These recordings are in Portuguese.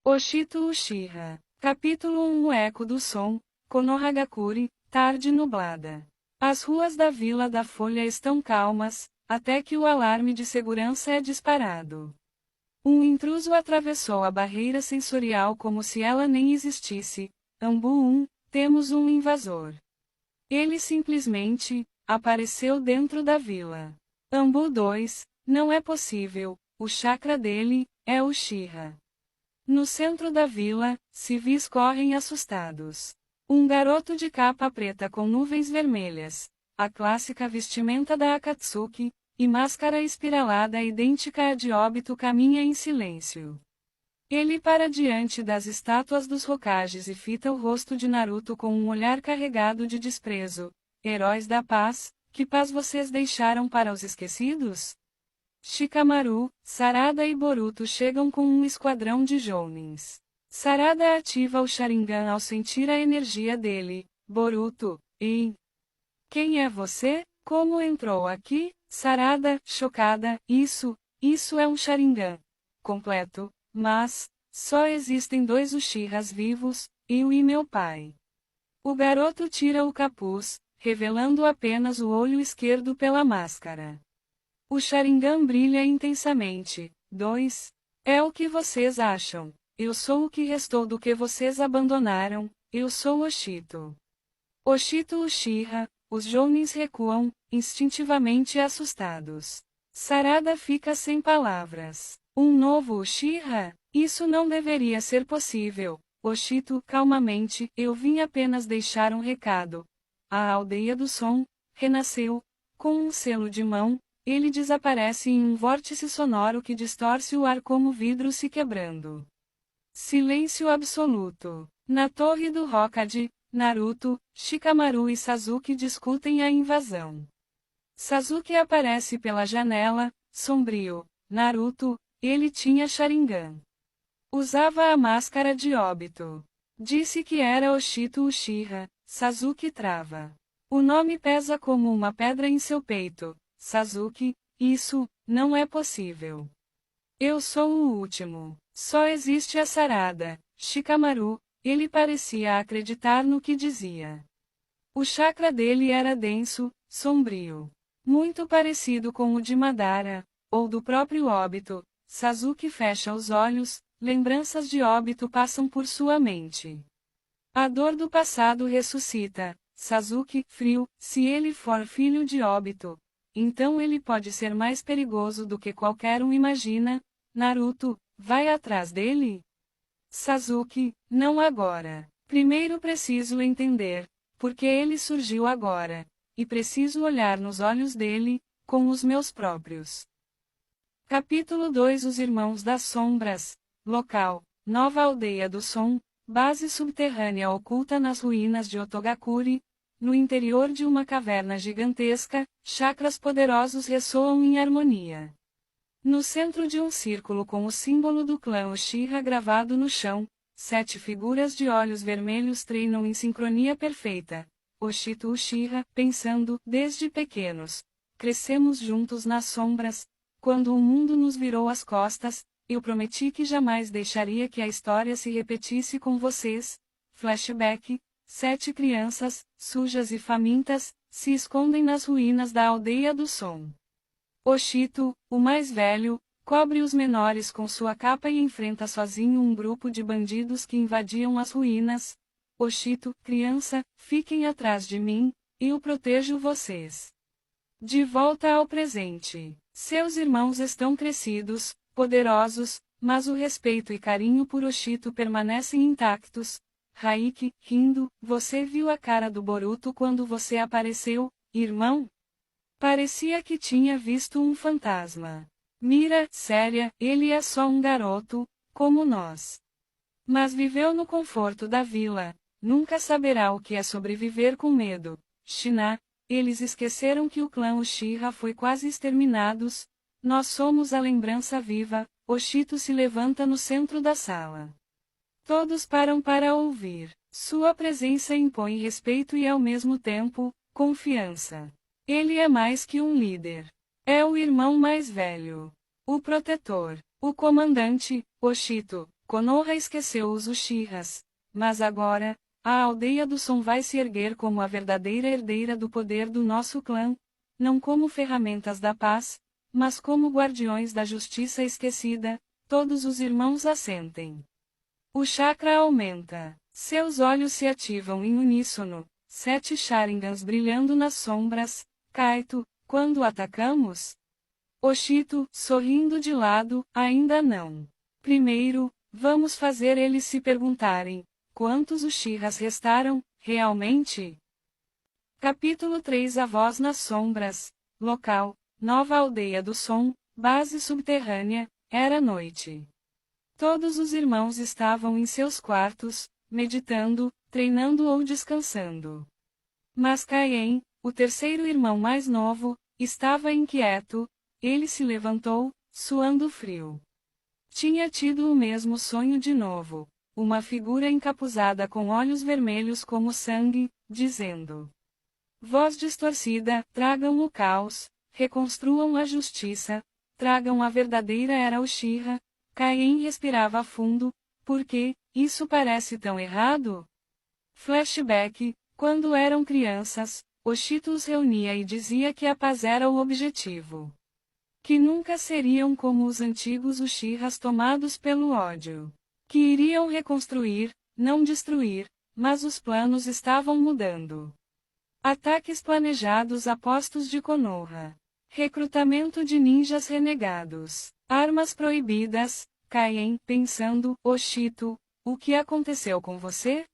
Oshito Uchiha. Capítulo 1. O eco do som, Konohagakure, tarde nublada. As ruas da Vila da Folha estão calmas, até que o alarme de segurança é disparado. Um intruso atravessou a barreira sensorial como se ela nem existisse. Ambu 1, temos um invasor. Ele simplesmente apareceu dentro da vila. Ambu 2, não é possível, o chakra dele é Uchiha. No centro da vila, civis correm assustados. Um garoto de capa preta com nuvens vermelhas, a clássica vestimenta da Akatsuki, e máscara espiralada idêntica à de Obito caminha em silêncio. Ele para diante das estátuas dos Hokages e fita o rosto de Naruto com um olhar carregado de desprezo. Heróis da paz, que paz vocês deixaram para os esquecidos? Shikamaru, Sarada e Boruto chegam com um esquadrão de jounins. Sarada ativa o Sharingan ao sentir a energia dele. Boruto, quem é você? Como entrou aqui? Sarada, chocada, isso é um Sharingan completo, mas só existem 2 Uchihas vivos, eu e meu pai. O garoto tira o capuz, revelando apenas o olho esquerdo pela máscara. O Sharingan brilha intensamente. 2. É o que vocês acham. Eu sou o que restou do que vocês abandonaram, eu sou Oshito. Oshito Uchiha, os jounins recuam, instintivamente assustados. Sarada fica sem palavras. Um novo Uchiha? Isso não deveria ser possível. Oshito, calmamente, eu vim apenas deixar um recado. A aldeia do som renasceu. Com um selo de mão, ele desaparece em um vórtice sonoro que distorce o ar como vidro se quebrando. Silêncio absoluto. Na torre do Hokage, Naruto, Shikamaru e Sasuke discutem a invasão. Sasuke aparece pela janela, sombrio. Naruto, ele tinha Sharingan. Usava a máscara de Obito. Disse que era Oshito Uchiha. Sasuke trava. O nome pesa como uma pedra em seu peito. Sasuke, isso não é possível. Eu sou o último. Só existe a Sarada. Shikamaru, ele parecia acreditar no que dizia. O chakra dele era denso, sombrio. Muito parecido com o de Madara, ou do próprio Obito. Sasuke fecha os olhos, lembranças de Obito passam por sua mente. A dor do passado ressuscita. Sasuke, frio, se ele for filho de Obito, então ele pode ser mais perigoso do que qualquer um imagina. Naruto, vai atrás dele? Sasuke, não agora. Primeiro preciso entender, porque ele surgiu agora, e preciso olhar nos olhos dele, com os meus próprios. Capítulo 2. Os Irmãos das Sombras. Local: Nova Aldeia do Som, base subterrânea oculta nas ruínas de Otogakure. No interior de uma caverna gigantesca, chakras poderosos ressoam em harmonia. No centro de um círculo com o símbolo do clã Uchiha gravado no chão, 7 figuras de olhos vermelhos treinam em sincronia perfeita. Oshito Uchiha, pensando, desde pequenos. Crescemos juntos nas sombras. Quando o mundo nos virou as costas, eu prometi que jamais deixaria que a história se repetisse com vocês. Flashback. 7 crianças, sujas e famintas, se escondem nas ruínas da aldeia do som. Oshito, o mais velho, cobre os menores com sua capa e enfrenta sozinho um grupo de bandidos que invadiam as ruínas. Oshito, criança, fiquem atrás de mim, eu protejo vocês. De volta ao presente. Seus irmãos estão crescidos, poderosos, mas o respeito e carinho por Oshito permanecem intactos. Raiki, rindo, você viu a cara do Boruto quando você apareceu, irmão? Parecia que tinha visto um fantasma. Mira, séria, ele é só um garoto, como nós. Mas viveu no conforto da vila, nunca saberá o que é sobreviver com medo. Shina, eles esqueceram que o clã Uchiha foi quase exterminados. Nós somos a lembrança viva. Oshito se levanta no centro da sala. Todos param para ouvir. Sua presença impõe respeito e ao mesmo tempo, confiança. Ele é mais que um líder. É o irmão mais velho. O protetor. O comandante. Oshito, Konoha esqueceu os Uchihas, mas agora, a aldeia do som vai se erguer como a verdadeira herdeira do poder do nosso clã, não como ferramentas da paz, mas como guardiões da justiça esquecida. Todos os irmãos assentem. O chakra aumenta. Seus olhos se ativam em uníssono. 7 Sharingans brilhando nas sombras. Kaito, quando atacamos? Oshito, sorrindo de lado, ainda não. Primeiro, vamos fazer eles se perguntarem, quantos Uchihas restaram, realmente? Capítulo 3 A Voz nas Sombras. Local, Nova Aldeia do Som, base subterrânea. Era noite. Todos os irmãos estavam em seus quartos, meditando, treinando ou descansando. Mas Kaien, o terceiro irmão mais novo, estava inquieto. Ele se levantou, suando frio. Tinha tido o mesmo sonho de novo. Uma figura encapuzada com olhos vermelhos como sangue, dizendo: voz distorcida, tragam o caos, reconstruam a justiça, tragam a verdadeira era Uchiha. Kaien respirava fundo. Por que isso parece tão errado? Flashback: quando eram crianças, Oshito os reunia e dizia que a paz era o objetivo. Que nunca seriam como os antigos Uchihas tomados pelo ódio. Que iriam reconstruir, não destruir, mas os planos estavam mudando. Ataques planejados a postos de Konoha. Recrutamento de ninjas renegados. Armas proibidas. Kaien, pensando, Oshito, o que aconteceu com você?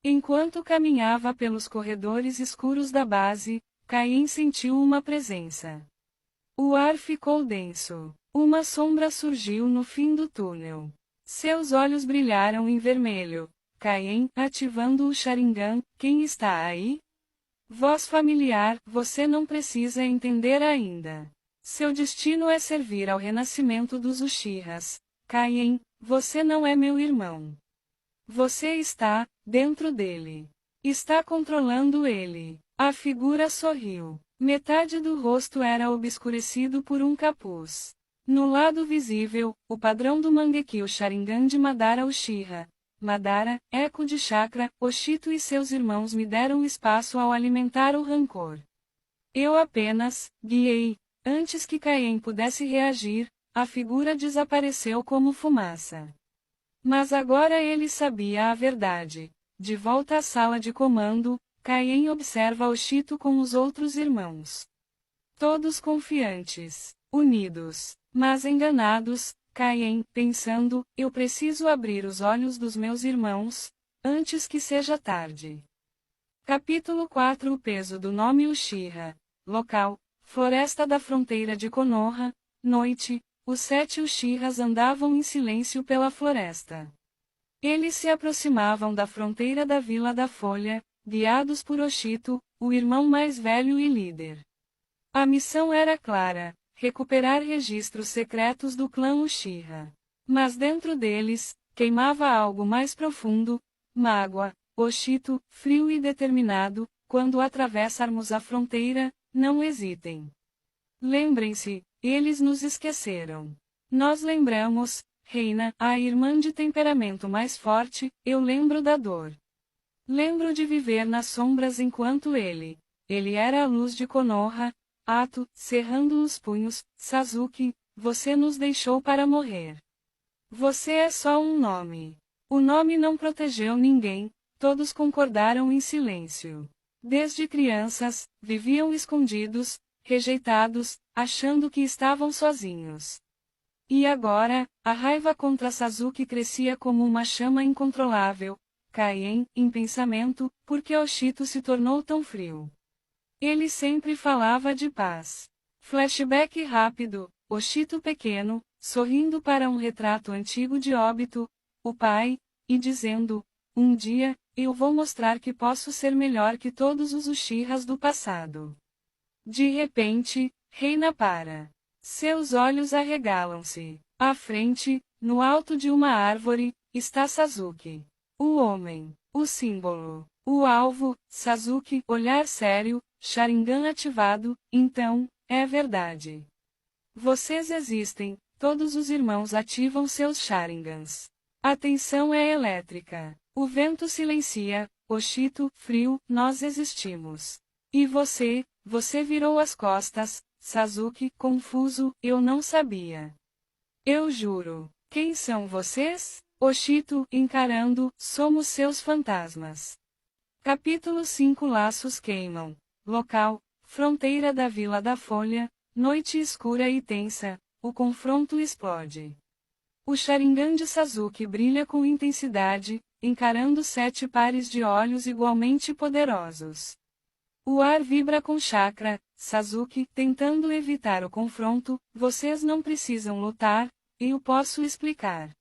Enquanto caminhava pelos corredores escuros da base, Kaien sentiu uma presença. O ar ficou denso. Uma sombra surgiu no fim do túnel. Seus olhos brilharam em vermelho. Kaien, ativando o Sharingan, quem está aí? Voz familiar, você não precisa entender ainda. Seu destino é servir ao renascimento dos Uchihas. Kaien, você não é meu irmão. Você está dentro dele. Está controlando ele. A figura sorriu. Metade do rosto era obscurecido por um capuz. No lado visível, o padrão do Mangekyo Sharingan de Madara Uchiha. Madara, eco de chakra, Oshito e seus irmãos me deram espaço ao alimentar o rancor. Eu apenas guiei. Antes que Kaien pudesse reagir, a figura desapareceu como fumaça. Mas agora ele sabia a verdade. De volta à sala de comando, Kaien observa Oshito com os outros irmãos. Todos confiantes, unidos, mas enganados. Kaien, pensando, eu preciso abrir os olhos dos meus irmãos, antes que seja tarde. Capítulo 4 O peso do nome Uchiha. Local, Floresta da Fronteira de Konoha. Noite, os 7 Uchihas andavam em silêncio pela floresta. Eles se aproximavam da fronteira da Vila da Folha, guiados por Oshito, o irmão mais velho e líder. A missão era clara: recuperar registros secretos do clã Uchiha. Mas dentro deles, queimava algo mais profundo: mágoa. Oshito, frio e determinado, quando atravessarmos a fronteira, não hesitem. Lembrem-se, eles nos esqueceram. Nós lembramos, Reina, a irmã de temperamento mais forte, eu lembro da dor. Lembro de viver nas sombras enquanto ele era a luz de Konoha. Ato, cerrando os punhos, Sasuke, você nos deixou para morrer. Você é só um nome. O nome não protegeu ninguém, todos concordaram em silêncio. Desde crianças, viviam escondidos, rejeitados, achando que estavam sozinhos. E agora, a raiva contra Sasuke crescia como uma chama incontrolável. Kaien, em pensamento, por que Oshito se tornou tão frio? Ele sempre falava de paz. Flashback rápido, Oshito pequeno, sorrindo para um retrato antigo de Obito, o pai, e dizendo, um dia, eu vou mostrar que posso ser melhor que todos os Uchihas do passado. De repente, Reina para. Seus olhos arregalam-se. À frente, no alto de uma árvore, está Sasuke. O homem, o símbolo, o alvo, Sasuke, olhar sério, Sharingan ativado, então, é verdade. Vocês existem, todos os irmãos ativam seus Sharingans. A tensão é elétrica. O vento silencia. Oshito, frio, nós existimos. E você virou as costas. Sasuke, confuso, eu não sabia. Eu juro. Quem são vocês? Oshito, encarando, somos seus fantasmas. Capítulo 5 Laços queimam. Local, fronteira da Vila da Folha, noite escura e tensa, o confronto explode. O Sharingan de Sasuke brilha com intensidade, encarando 7 pares de olhos igualmente poderosos. O ar vibra com chakra. Sasuke, tentando evitar o confronto, vocês não precisam lutar, eu posso explicar.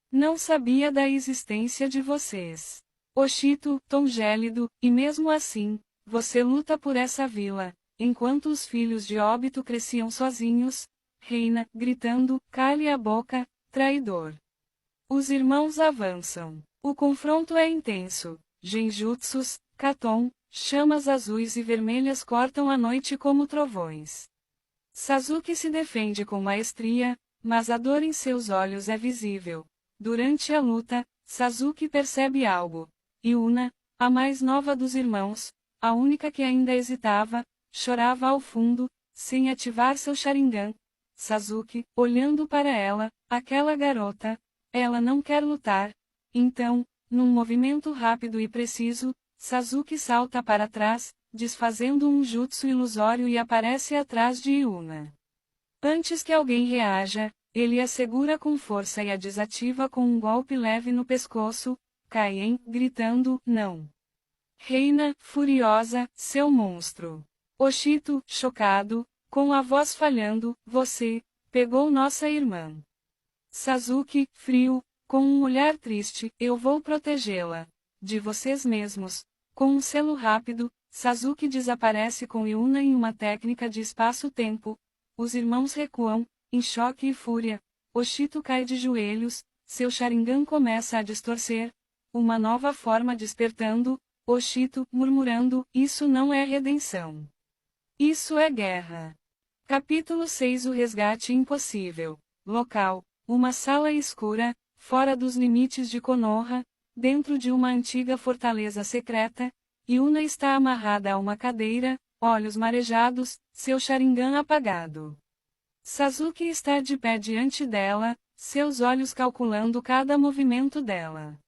Não sabia da existência de vocês. Oshito, tom gélido, e mesmo assim, você luta por essa vila, enquanto os filhos de Obito cresciam sozinhos, Reina, gritando, cale a boca, traidor. Os irmãos avançam. O confronto é intenso. Genjutsus, Katon, chamas azuis e vermelhas cortam a noite como trovões. Sasuke se defende com maestria, mas a dor em seus olhos é visível. Durante a luta, Sasuke percebe algo. Yuna, a mais nova dos irmãos, a única que ainda hesitava, chorava ao fundo, sem ativar seu Sharingan. Sasuke, olhando para ela, aquela garota, ela não quer lutar. Então, num movimento rápido e preciso, Sasuke salta para trás, desfazendo um jutsu ilusório e aparece atrás de Yuna. Antes que alguém reaja, ele a segura com força e a desativa com um golpe leve no pescoço, Kaien, gritando, não. Reina, furiosa, seu monstro. Oshito, chocado, com a voz falhando, você, pegou nossa irmã. Sasuke, frio, com um olhar triste, eu vou protegê-la. De vocês mesmos. Com um selo rápido, Sasuke desaparece com Yuna em uma técnica de espaço-tempo. Os irmãos recuam, em choque e fúria. Oshito cai de joelhos, seu Sharingan começa a distorcer. Uma nova forma despertando, Oshito, murmurando, isso não é redenção. Isso é guerra. Capítulo 6 O resgate impossível. Local, uma sala escura, fora dos limites de Konoha, dentro de uma antiga fortaleza secreta, Yuna está amarrada a uma cadeira, olhos marejados, seu Sharingan apagado. Sasuke está de pé diante dela, seus olhos calculando cada movimento dela.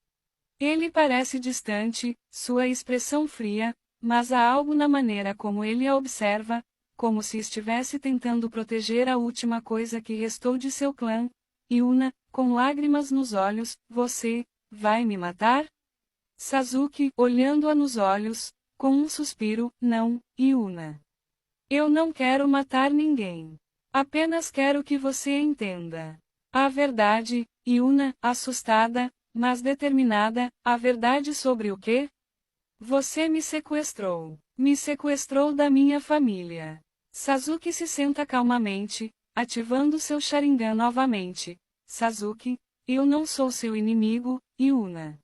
Ele parece distante, sua expressão fria, mas há algo na maneira como ele a observa, como se estivesse tentando proteger a última coisa que restou de seu clã. Yuna, com lágrimas nos olhos, você, vai me matar? Sasuke, olhando-a nos olhos, com um suspiro, não, Yuna. Eu não quero matar ninguém. Apenas quero que você entenda. A verdade, Yuna, assustada, mas determinada, a verdade sobre o quê? Você me sequestrou. Me sequestrou da minha família. Sasuke se senta calmamente, ativando seu Sharingan novamente. Sasuke, eu não sou seu inimigo, Yuna.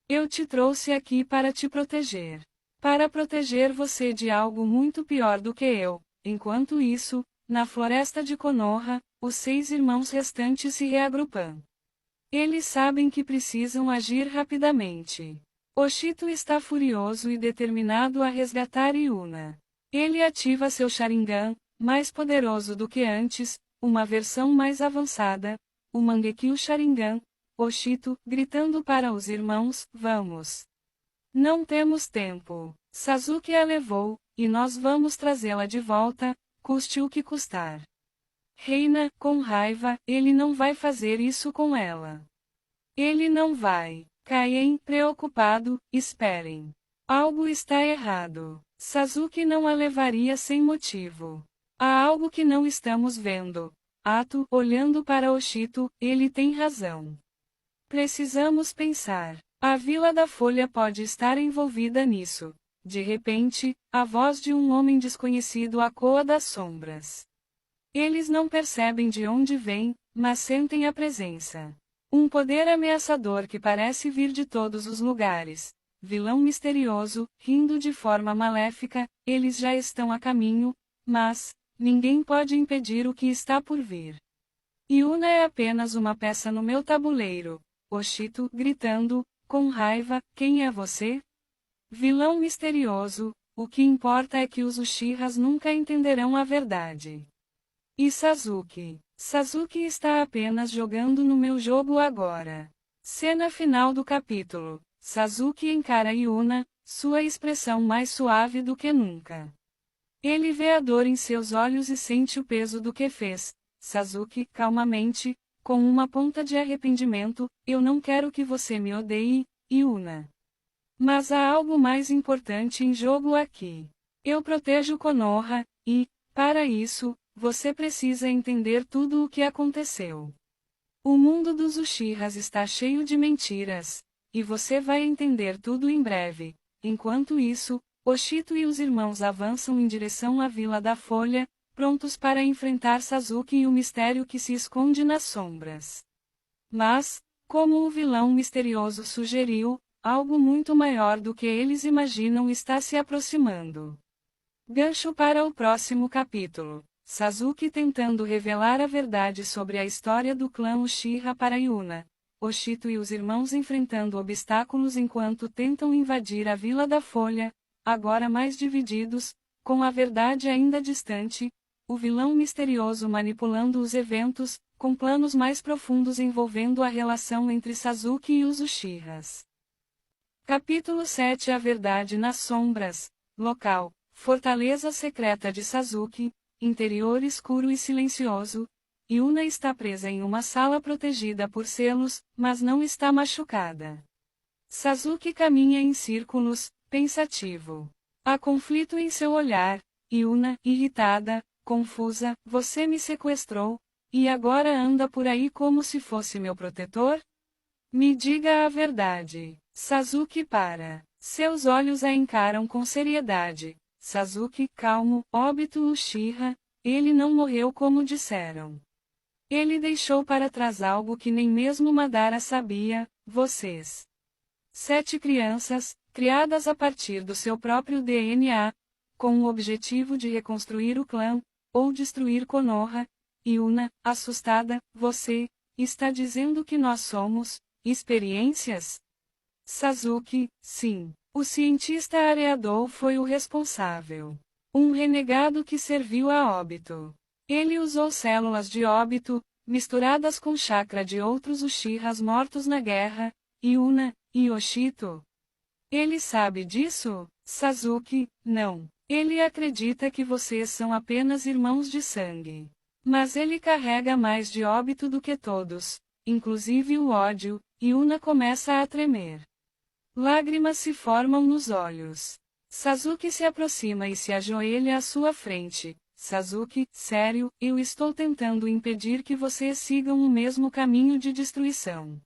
Eu te trouxe aqui para te proteger. Para proteger você de algo muito pior do que eu. Enquanto isso, na floresta de Konoha, os 6 irmãos restantes se reagrupam. Eles sabem que precisam agir rapidamente. Oshito está furioso e determinado a resgatar Yuna. Ele ativa seu Sharingan, mais poderoso do que antes, uma versão mais avançada, o Mangekyo Sharingan. Oshito, gritando para os irmãos, vamos. Não temos tempo. Sasuke a levou, e nós vamos trazê-la de volta, custe o que custar. Reina, com raiva, ele não vai fazer isso com ela. Ele não vai. Kaien, preocupado, esperem. Algo está errado. Sasuke não a levaria sem motivo. Há algo que não estamos vendo. Ato, olhando para Oshito, ele tem razão. Precisamos pensar. A Vila da Folha pode estar envolvida nisso. De repente, a voz de um homem desconhecido ecoa das sombras. Eles não percebem de onde vem, mas sentem a presença. Um poder ameaçador que parece vir de todos os lugares. Vilão misterioso, rindo de forma maléfica, eles já estão a caminho, mas ninguém pode impedir o que está por vir. Yuna é apenas uma peça no meu tabuleiro. Oshito, gritando, com raiva, quem é você? Vilão misterioso, o que importa é que os Uchihas nunca entenderão a verdade. E Sasuke? Sasuke está apenas jogando no meu jogo agora. Cena final do capítulo. Sasuke encara Yuna, sua expressão mais suave do que nunca. Ele vê a dor em seus olhos e sente o peso do que fez. Sasuke, calmamente, com uma ponta de arrependimento, eu não quero que você me odeie, Yuna. Mas há algo mais importante em jogo aqui. Eu protejo Konoha, e, para isso, você precisa entender tudo o que aconteceu. O mundo dos Uchihas está cheio de mentiras, e você vai entender tudo em breve. Enquanto isso, Oshito e os irmãos avançam em direção à Vila da Folha, prontos para enfrentar Sasuke e o mistério que se esconde nas sombras. Mas, como o vilão misterioso sugeriu, algo muito maior do que eles imaginam está se aproximando. Gancho para o próximo capítulo. Sasuke tentando revelar a verdade sobre a história do clã Uchiha para Yuna. Oshito e os irmãos enfrentando obstáculos enquanto tentam invadir a Vila da Folha, agora mais divididos, com a verdade ainda distante, o vilão misterioso manipulando os eventos, com planos mais profundos envolvendo a relação entre Sasuke e os Uchihas. Capítulo 7 A Verdade nas Sombras. Local: Fortaleza secreta de Sasuke, interior escuro e silencioso. Yuna está presa em uma sala protegida por selos, mas não está machucada. Sasuke caminha em círculos, pensativo. Há conflito em seu olhar. Yuna, irritada, confusa, você me sequestrou, e agora anda por aí como se fosse meu protetor? Me diga a verdade. Sasuke para. Seus olhos a encaram com seriedade. Sasuke, calmo, Obito Uchiha, ele não morreu como disseram. Ele deixou para trás algo que nem mesmo Madara sabia, vocês. 7 crianças, criadas a partir do seu próprio DNA, com o objetivo de reconstruir o clã, ou destruir Konoha. Yuna, assustada, você, está dizendo que nós somos, experiências? Sasuke, sim. O cientista areador foi o responsável. Um renegado que serviu a Obito. Ele usou células de Obito, misturadas com chakra de outros Uchihas mortos na guerra, Yuna, e Oshito. Ele sabe disso? Sasuke, não. Ele acredita que vocês são apenas irmãos de sangue. Mas ele carrega mais de Obito do que todos, inclusive o ódio. Yuna começa a tremer. Lágrimas se formam nos olhos. Sasuke se aproxima e se ajoelha à sua frente. Sasuke, sério, eu estou tentando impedir que vocês sigam o mesmo caminho de destruição.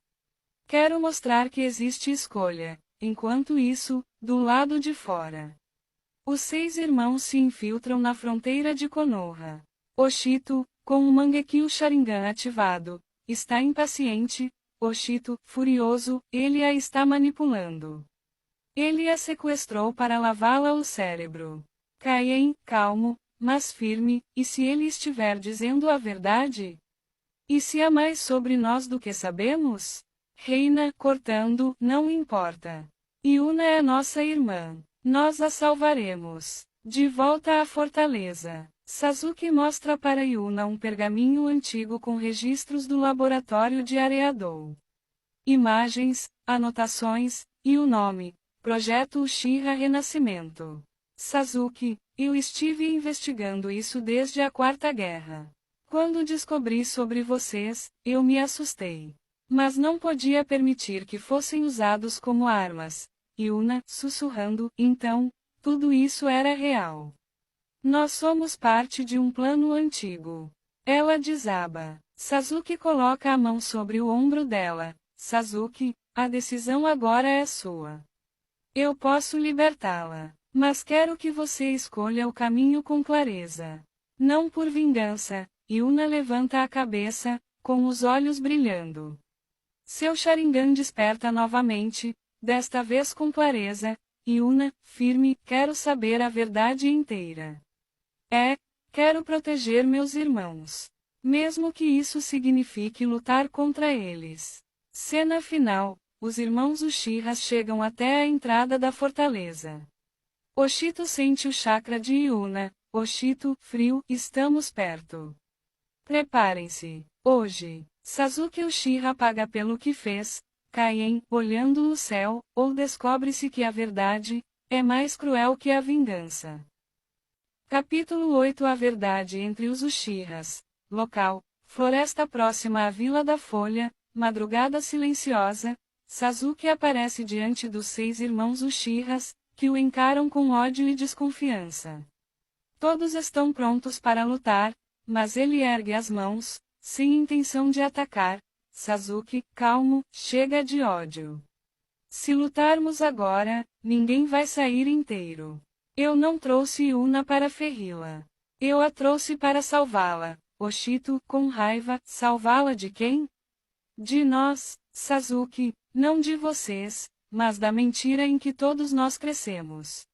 Quero mostrar que existe escolha. Enquanto isso, do lado de fora. Os 6 irmãos se infiltram na fronteira de Konoha. Oshito, com o Mangekyo Sharingan ativado, está impaciente. Oshito, furioso, ele a está manipulando. Ele a sequestrou para lavá-la o cérebro. Kaien, calmo, mas firme, e se ele estiver dizendo a verdade? E se há mais sobre nós do que sabemos? Reina, cortando, não importa. Yuna é nossa irmã. Nós a salvaremos. De volta à fortaleza. Sasuke mostra para Yuna um pergaminho antigo com registros do laboratório de Areadou. Imagens, anotações, e o nome, Projeto Uchiha Renascimento. Sasuke, eu estive investigando isso desde a Quarta Guerra. Quando descobri sobre vocês, eu me assustei. Mas não podia permitir que fossem usados como armas. Yuna, sussurrando, então, tudo isso era real. Nós somos parte de um plano antigo. Ela desaba. Sasuke coloca a mão sobre o ombro dela. Sasuke, a decisão agora é sua. Eu posso libertá-la. Mas quero que você escolha o caminho com clareza. Não por vingança. Yuna levanta a cabeça, com os olhos brilhando. Seu Sharingan desperta novamente, desta vez com clareza. Yuna, firme, quero saber a verdade inteira. Quero proteger meus irmãos. Mesmo que isso signifique lutar contra eles. Cena final: os irmãos Uchihas chegam até a entrada da fortaleza. Oshito sente o chakra de Yuna. Oshito, frio, estamos perto. Preparem-se. Hoje, Sasuke Uchiha paga pelo que fez. Kaien, olhando o céu, ou descobre-se que a verdade é mais cruel que a vingança. Capítulo 8: A verdade entre os Uchihas. Local: floresta próxima à Vila da Folha. Madrugada silenciosa. Sasuke aparece diante dos 6 irmãos Uchihas, que o encaram com ódio e desconfiança. Todos estão prontos para lutar, mas ele ergue as mãos, sem intenção de atacar. Sasuke, calmo, chega de ódio. Se lutarmos agora, ninguém vai sair inteiro. Eu não trouxe Yuna para feri-la. Eu a trouxe para salvá-la. Oshito, com raiva, salvá-la de quem? De nós, Sasuke, não de vocês, mas da mentira em que todos nós crescemos.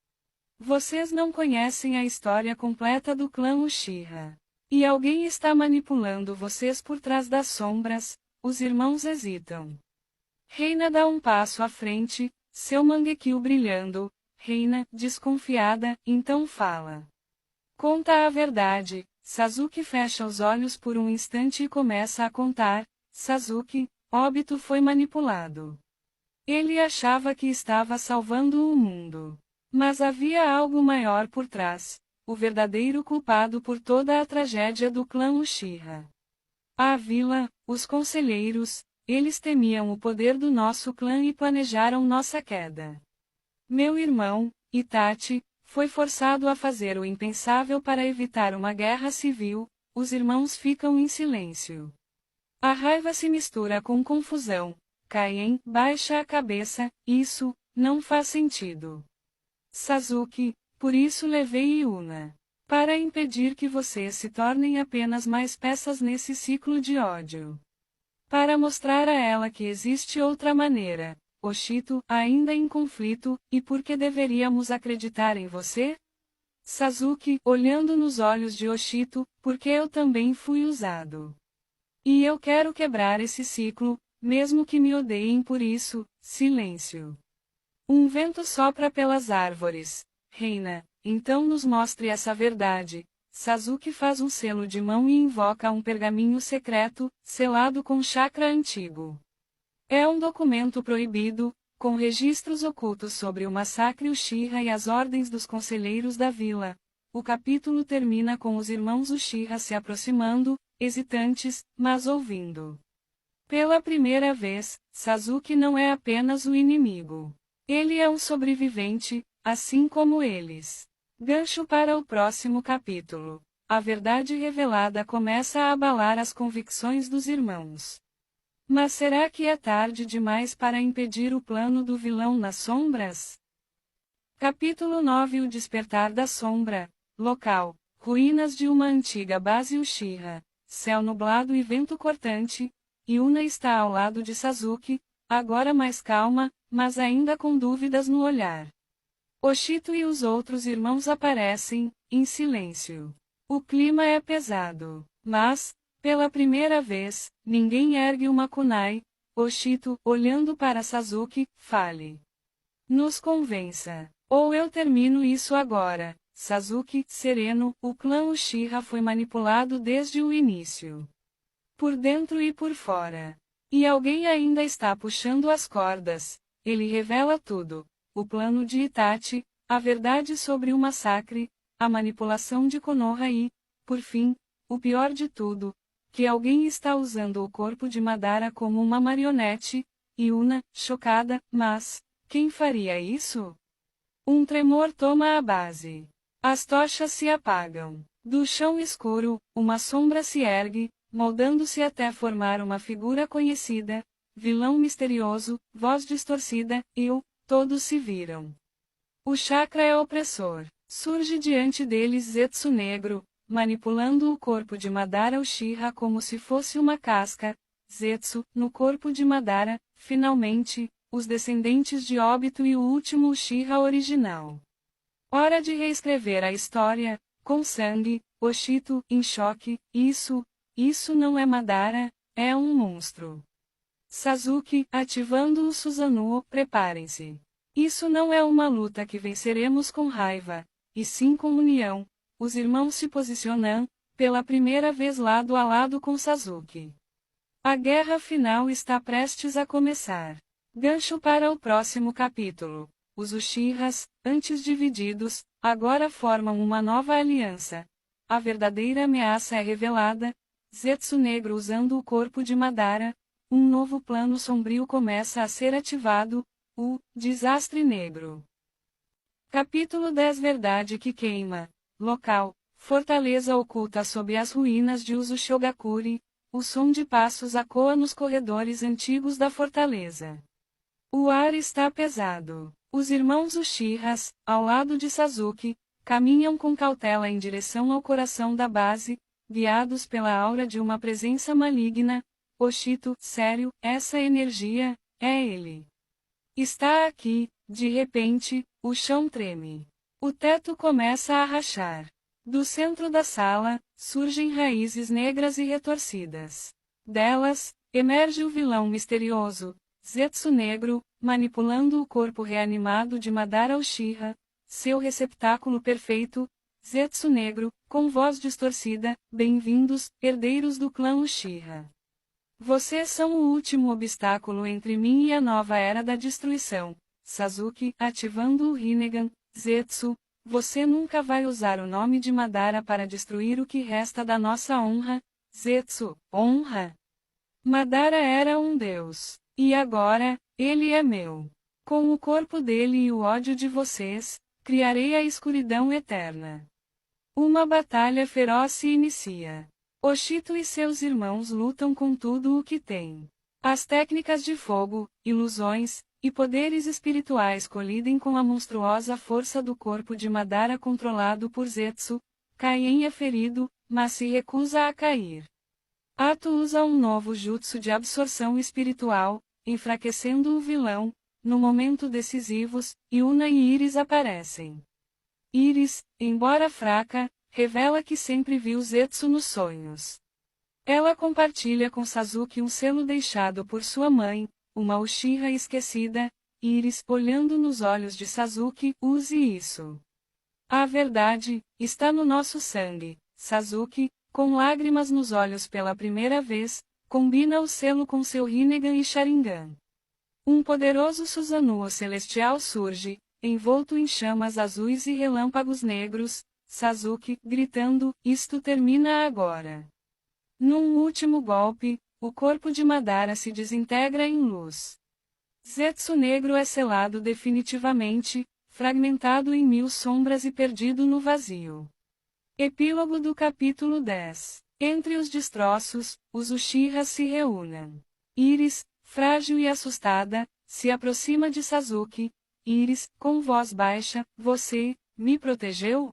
Vocês não conhecem a história completa do clã Uchiha. E alguém está manipulando vocês por trás das sombras. Os irmãos hesitam. Reina dá um passo à frente, seu Mangekyou brilhando. Reina, desconfiada, então fala. Conta a verdade. Sasuke fecha os olhos por um instante e começa a contar. Sasuke, Obito foi manipulado. Ele achava que estava salvando o mundo. Mas havia algo maior por trás. O verdadeiro culpado por toda a tragédia do clã Uchiha. A vila, os conselheiros, eles temiam o poder do nosso clã e planejaram nossa queda. Meu irmão, Itachi, foi forçado a fazer o impensável para evitar uma guerra civil. Os irmãos ficam em silêncio. A raiva se mistura com confusão. Kaien baixa a cabeça. Isso não faz sentido. Sasuke, por isso levei Yuna. Para impedir que vocês se tornem apenas mais peças nesse ciclo de ódio. Para mostrar a ela que existe outra maneira. Oshito, ainda em conflito, e por que deveríamos acreditar em você? Sasuke, olhando nos olhos de Oshito, porque eu também fui usado. E eu quero quebrar esse ciclo, mesmo que me odeiem por isso. Silêncio. Um vento sopra pelas árvores. Reina, então nos mostre essa verdade. Sasuke faz um selo de mão e invoca um pergaminho secreto, selado com chakra antigo. É um documento proibido, com registros ocultos sobre o massacre Uchiha e as ordens dos conselheiros da vila. O capítulo termina com os irmãos Uchiha se aproximando, hesitantes, mas ouvindo. Pela primeira vez, Sasuke não é apenas o inimigo. Ele é um sobrevivente, assim como eles. Gancho para o próximo capítulo. A verdade revelada começa a abalar as convicções dos irmãos. Mas será que é tarde demais para impedir o plano do vilão nas sombras? Capítulo 9: O despertar da sombra. Local: ruínas de uma antiga base Uchiha. Céu nublado e vento cortante. Yuna está ao lado de Sasuke, agora mais calma, mas ainda com dúvidas no olhar. Oshito e os outros irmãos aparecem, em silêncio. O clima é pesado, mas, pela primeira vez, ninguém ergue uma kunai. Oshito, olhando para Sasuke, fale. Nos convença. Ou eu termino isso agora. Sasuke, sereno, o clã Uchiha foi manipulado desde o início. Por dentro e por fora. E alguém ainda está puxando as cordas. Ele revela tudo. O plano de Itachi, a verdade sobre o massacre, a manipulação de Konoha e, por fim, o pior de tudo, que alguém está usando o corpo de Madara como uma marionete. Yuna, chocada, mas, quem faria isso? Um tremor toma a base. As tochas se apagam. Do chão escuro, uma sombra se ergue, moldando-se até formar uma figura conhecida, vilão misterioso, voz distorcida, todos se viram. O chakra é opressor. Surge diante deles Zetsu negro, manipulando o corpo de Madara Uchiha como se fosse uma casca. Zetsu, no corpo de Madara, finalmente, os descendentes de Obito e o último Uchiha original. Hora de reescrever a história, com sangue. Oshito, em choque, isso não é Madara, é um monstro. Sasuke, ativando o Susanoo, preparem-se. Isso não é uma luta que venceremos com raiva, e sim com união. Os irmãos se posicionam, pela primeira vez lado a lado com Sasuke. A guerra final está prestes a começar. Gancho para o próximo capítulo. Os Uchihas, antes divididos, agora formam uma nova aliança. A verdadeira ameaça é revelada. Zetsu Negro usando o corpo de Madara. Um novo plano sombrio começa a ser ativado. O Desastre Negro. Capítulo 10 Verdade que queima. Local: fortaleza oculta sob as ruínas de Uzushigakure. O som de passos ecoa nos corredores antigos da fortaleza. O ar está pesado. Os irmãos Uchihas, ao lado de Sasuke, caminham com cautela em direção ao coração da base, guiados pela aura de uma presença maligna. Oshito, sério, essa energia, é ele. Está aqui. De repente, o chão treme. O teto começa a rachar. Do centro da sala, surgem raízes negras e retorcidas. Delas, emerge o vilão misterioso, Zetsu Negro, manipulando o corpo reanimado de Madara Uchiha, seu receptáculo perfeito. Zetsu Negro, com voz distorcida, bem-vindos, herdeiros do clã Uchiha. Vocês são o último obstáculo entre mim e a nova era da destruição. Sasuke, ativando o Rinnegan. Zetsu, você nunca vai usar o nome de Madara para destruir o que resta da nossa honra. Zetsu, honra? Madara era um deus. E agora, ele é meu. Com o corpo dele e o ódio de vocês, criarei a escuridão eterna. Uma batalha feroz se inicia. Oshito e seus irmãos lutam com tudo o que têm. As técnicas de fogo, ilusões e poderes espirituais colidem com a monstruosa força do corpo de Madara controlado por Zetsu. Kaien é ferido, mas se recusa a cair. Ato usa um novo jutsu de absorção espiritual, enfraquecendo o vilão. No momento decisivos, Yuna e Iris aparecem. Iris, embora fraca, revela que sempre viu Zetsu nos sonhos. Ela compartilha com Sasuke um selo deixado por sua mãe, uma Uchiha esquecida. Iris, olhando nos olhos de Sasuke, use isso. A verdade está no nosso sangue. Sasuke, com lágrimas nos olhos pela primeira vez, combina o selo com seu Rinnegan e Sharingan. Um poderoso Susanoo celestial surge, envolto em chamas azuis e relâmpagos negros. Sasuke, gritando, isto termina agora. Num último golpe, o corpo de Madara se desintegra em luz. Zetsu Negro é selado definitivamente, fragmentado em 1000 sombras e perdido no vazio. Epílogo do capítulo 10. Entre os destroços, os Uchihas se reúnem. Iris, frágil e assustada, se aproxima de Sasuke. Iris, com voz baixa, você me protegeu?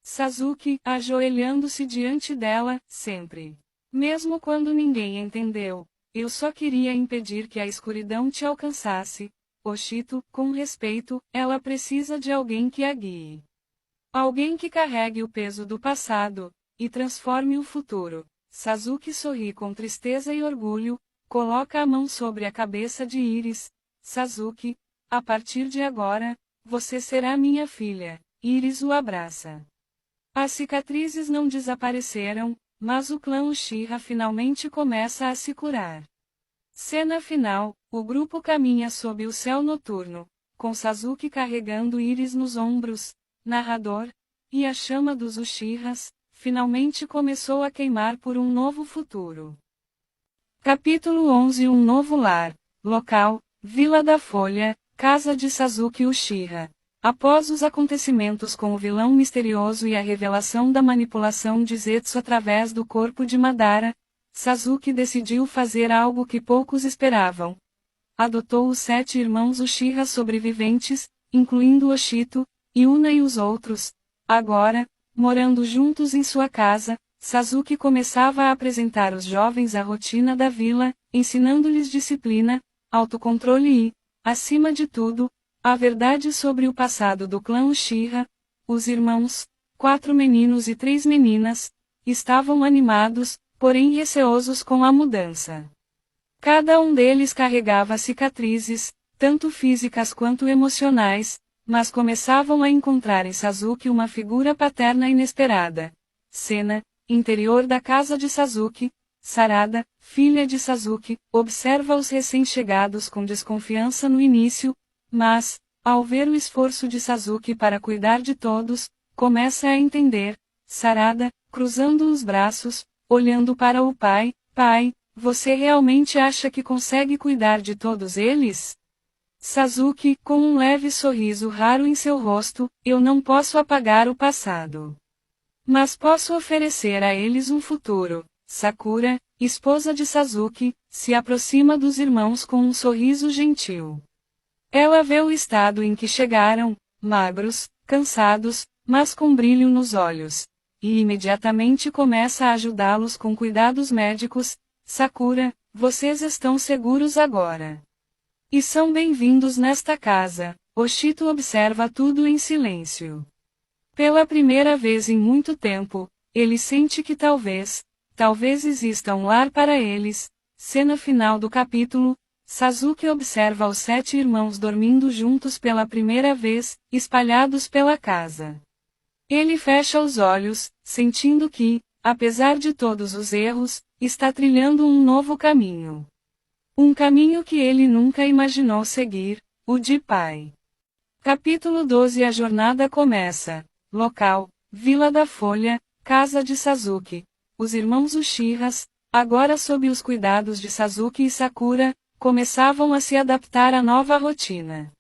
Sasuke, ajoelhando-se diante dela, sempre. Mesmo quando ninguém entendeu, eu só queria impedir que a escuridão te alcançasse. Oshito, com respeito, ela precisa de alguém que a guie. Alguém que carregue o peso do passado, e transforme o futuro. Sasuke sorri com tristeza e orgulho, coloca a mão sobre a cabeça de Iris. Sasuke, a partir de agora, você será minha filha. Iris o abraça. As cicatrizes não desapareceram, mas o clã Uchiha finalmente começa a se curar. Cena final, o grupo caminha sob o céu noturno, com Sasuke carregando Iris nos ombros. Narrador, e a chama dos Uchihas, finalmente começou a queimar por um novo futuro. Capítulo 11 Um novo lar. Local, Vila da Folha, casa de Sasuke Uchiha. Após os acontecimentos com o vilão misterioso e a revelação da manipulação de Zetsu através do corpo de Madara, Sasuke decidiu fazer algo que poucos esperavam. Adotou os 7 irmãos Uchiha sobreviventes, incluindo Oshito, Yuna e os outros. Agora, morando juntos em sua casa, Sasuke começava a apresentar os jovens a rotina da vila, ensinando-lhes disciplina, autocontrole e, acima de tudo, a verdade sobre o passado do clã Uchiha. Os irmãos, 4 meninos e 3 meninas, estavam animados, porém receosos com a mudança. Cada um deles carregava cicatrizes, tanto físicas quanto emocionais, mas começavam a encontrar em Sasuke uma figura paterna inesperada. Cena: interior da casa de Sasuke. Sarada, filha de Sasuke, observa os recém-chegados com desconfiança no início, mas, ao ver o esforço de Sasuke para cuidar de todos, começa a entender. Sarada, cruzando os braços, olhando para o pai: pai, você realmente acha que consegue cuidar de todos eles? Sasuke, com um leve sorriso raro em seu rosto: eu não posso apagar o passado. Mas posso oferecer a eles um futuro. Sakura, esposa de Sasuke, se aproxima dos irmãos com um sorriso gentil. Ela vê o estado em que chegaram, magros, cansados, mas com brilho nos olhos, e imediatamente começa a ajudá-los com cuidados médicos. Sakura, vocês estão seguros agora. E são bem-vindos nesta casa. Oshito observa tudo em silêncio. Pela primeira vez em muito tempo, ele sente que talvez exista um lar para eles. Cena final do capítulo. Sasuke observa os 7 irmãos dormindo juntos pela primeira vez, espalhados pela casa. Ele fecha os olhos, sentindo que, apesar de todos os erros, está trilhando um novo caminho. Um caminho que ele nunca imaginou seguir, o de pai. Capítulo 12. A jornada começa. Local: Vila da Folha, casa de Sasuke. Os irmãos Uchihas, agora sob os cuidados de Sasuke e Sakura, começavam a se adaptar à nova rotina.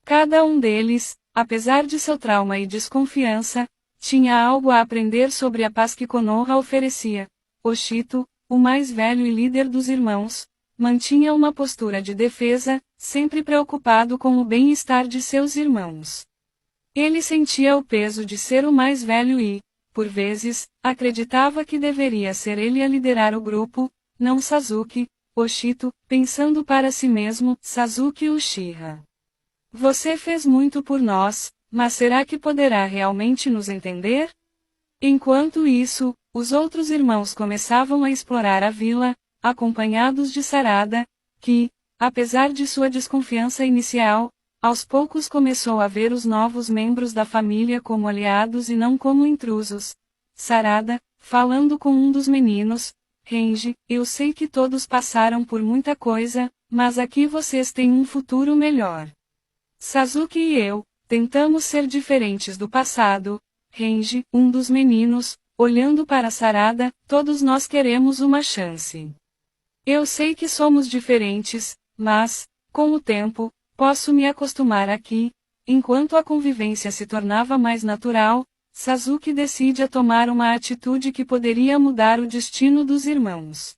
Cada um deles, apesar de seu trauma e desconfiança, tinha algo a aprender sobre a paz que Konoha oferecia. Oshito, o mais velho e líder dos irmãos, mantinha uma postura de defesa, sempre preocupado com o bem-estar de seus irmãos. Ele sentia o peso de ser o mais velho e, por vezes, acreditava que deveria ser ele a liderar o grupo, não Sasuke. Oshito, pensando para si mesmo: Sasuke Uchiha. Você fez muito por nós, mas será que poderá realmente nos entender? Enquanto isso, os outros irmãos começavam a explorar a vila, acompanhados de Sarada, que, apesar de sua desconfiança inicial, aos poucos começou a ver os novos membros da família como aliados e não como intrusos. Sarada, falando com um dos meninos: Renji, eu sei que todos passaram por muita coisa, mas aqui vocês têm um futuro melhor. Sasuke e eu, tentamos ser diferentes do passado. Renji, um dos meninos, olhando para Sarada: todos nós queremos uma chance. Eu sei que somos diferentes, mas, com o tempo, posso me acostumar aqui. Enquanto a convivência se tornava mais natural, Sasuke decide a tomar uma atitude que poderia mudar o destino dos irmãos.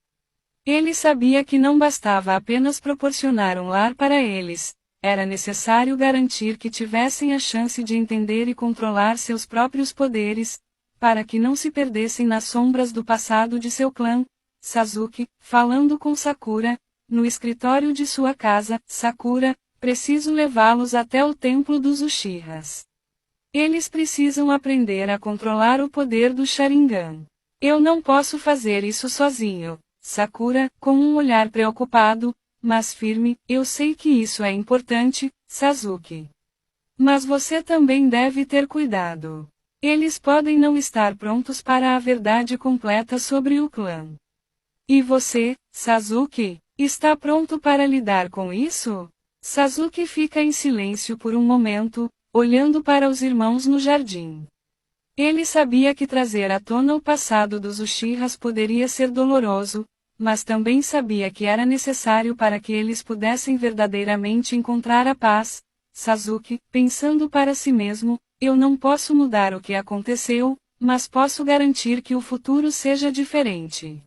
Ele sabia que não bastava apenas proporcionar um lar para eles, era necessário garantir que tivessem a chance de entender e controlar seus próprios poderes, para que não se perdessem nas sombras do passado de seu clã. Sasuke, falando com Sakura, no escritório de sua casa: Sakura, preciso levá-los até o templo dos Uchihas. Eles precisam aprender a controlar o poder do Sharingan. Eu não posso fazer isso sozinho. Sakura, com um olhar preocupado, mas firme: eu sei que isso é importante, Sasuke. Mas você também deve ter cuidado. Eles podem não estar prontos para a verdade completa sobre o clã. E você, Sasuke, está pronto para lidar com isso? Sasuke fica em silêncio por um momento, olhando para os irmãos no jardim. Ele sabia que trazer à tona o passado dos Uchihas poderia ser doloroso, mas também sabia que era necessário para que eles pudessem verdadeiramente encontrar a paz. Sasuke, pensando para si mesmo: eu não posso mudar o que aconteceu, mas posso garantir que o futuro seja diferente.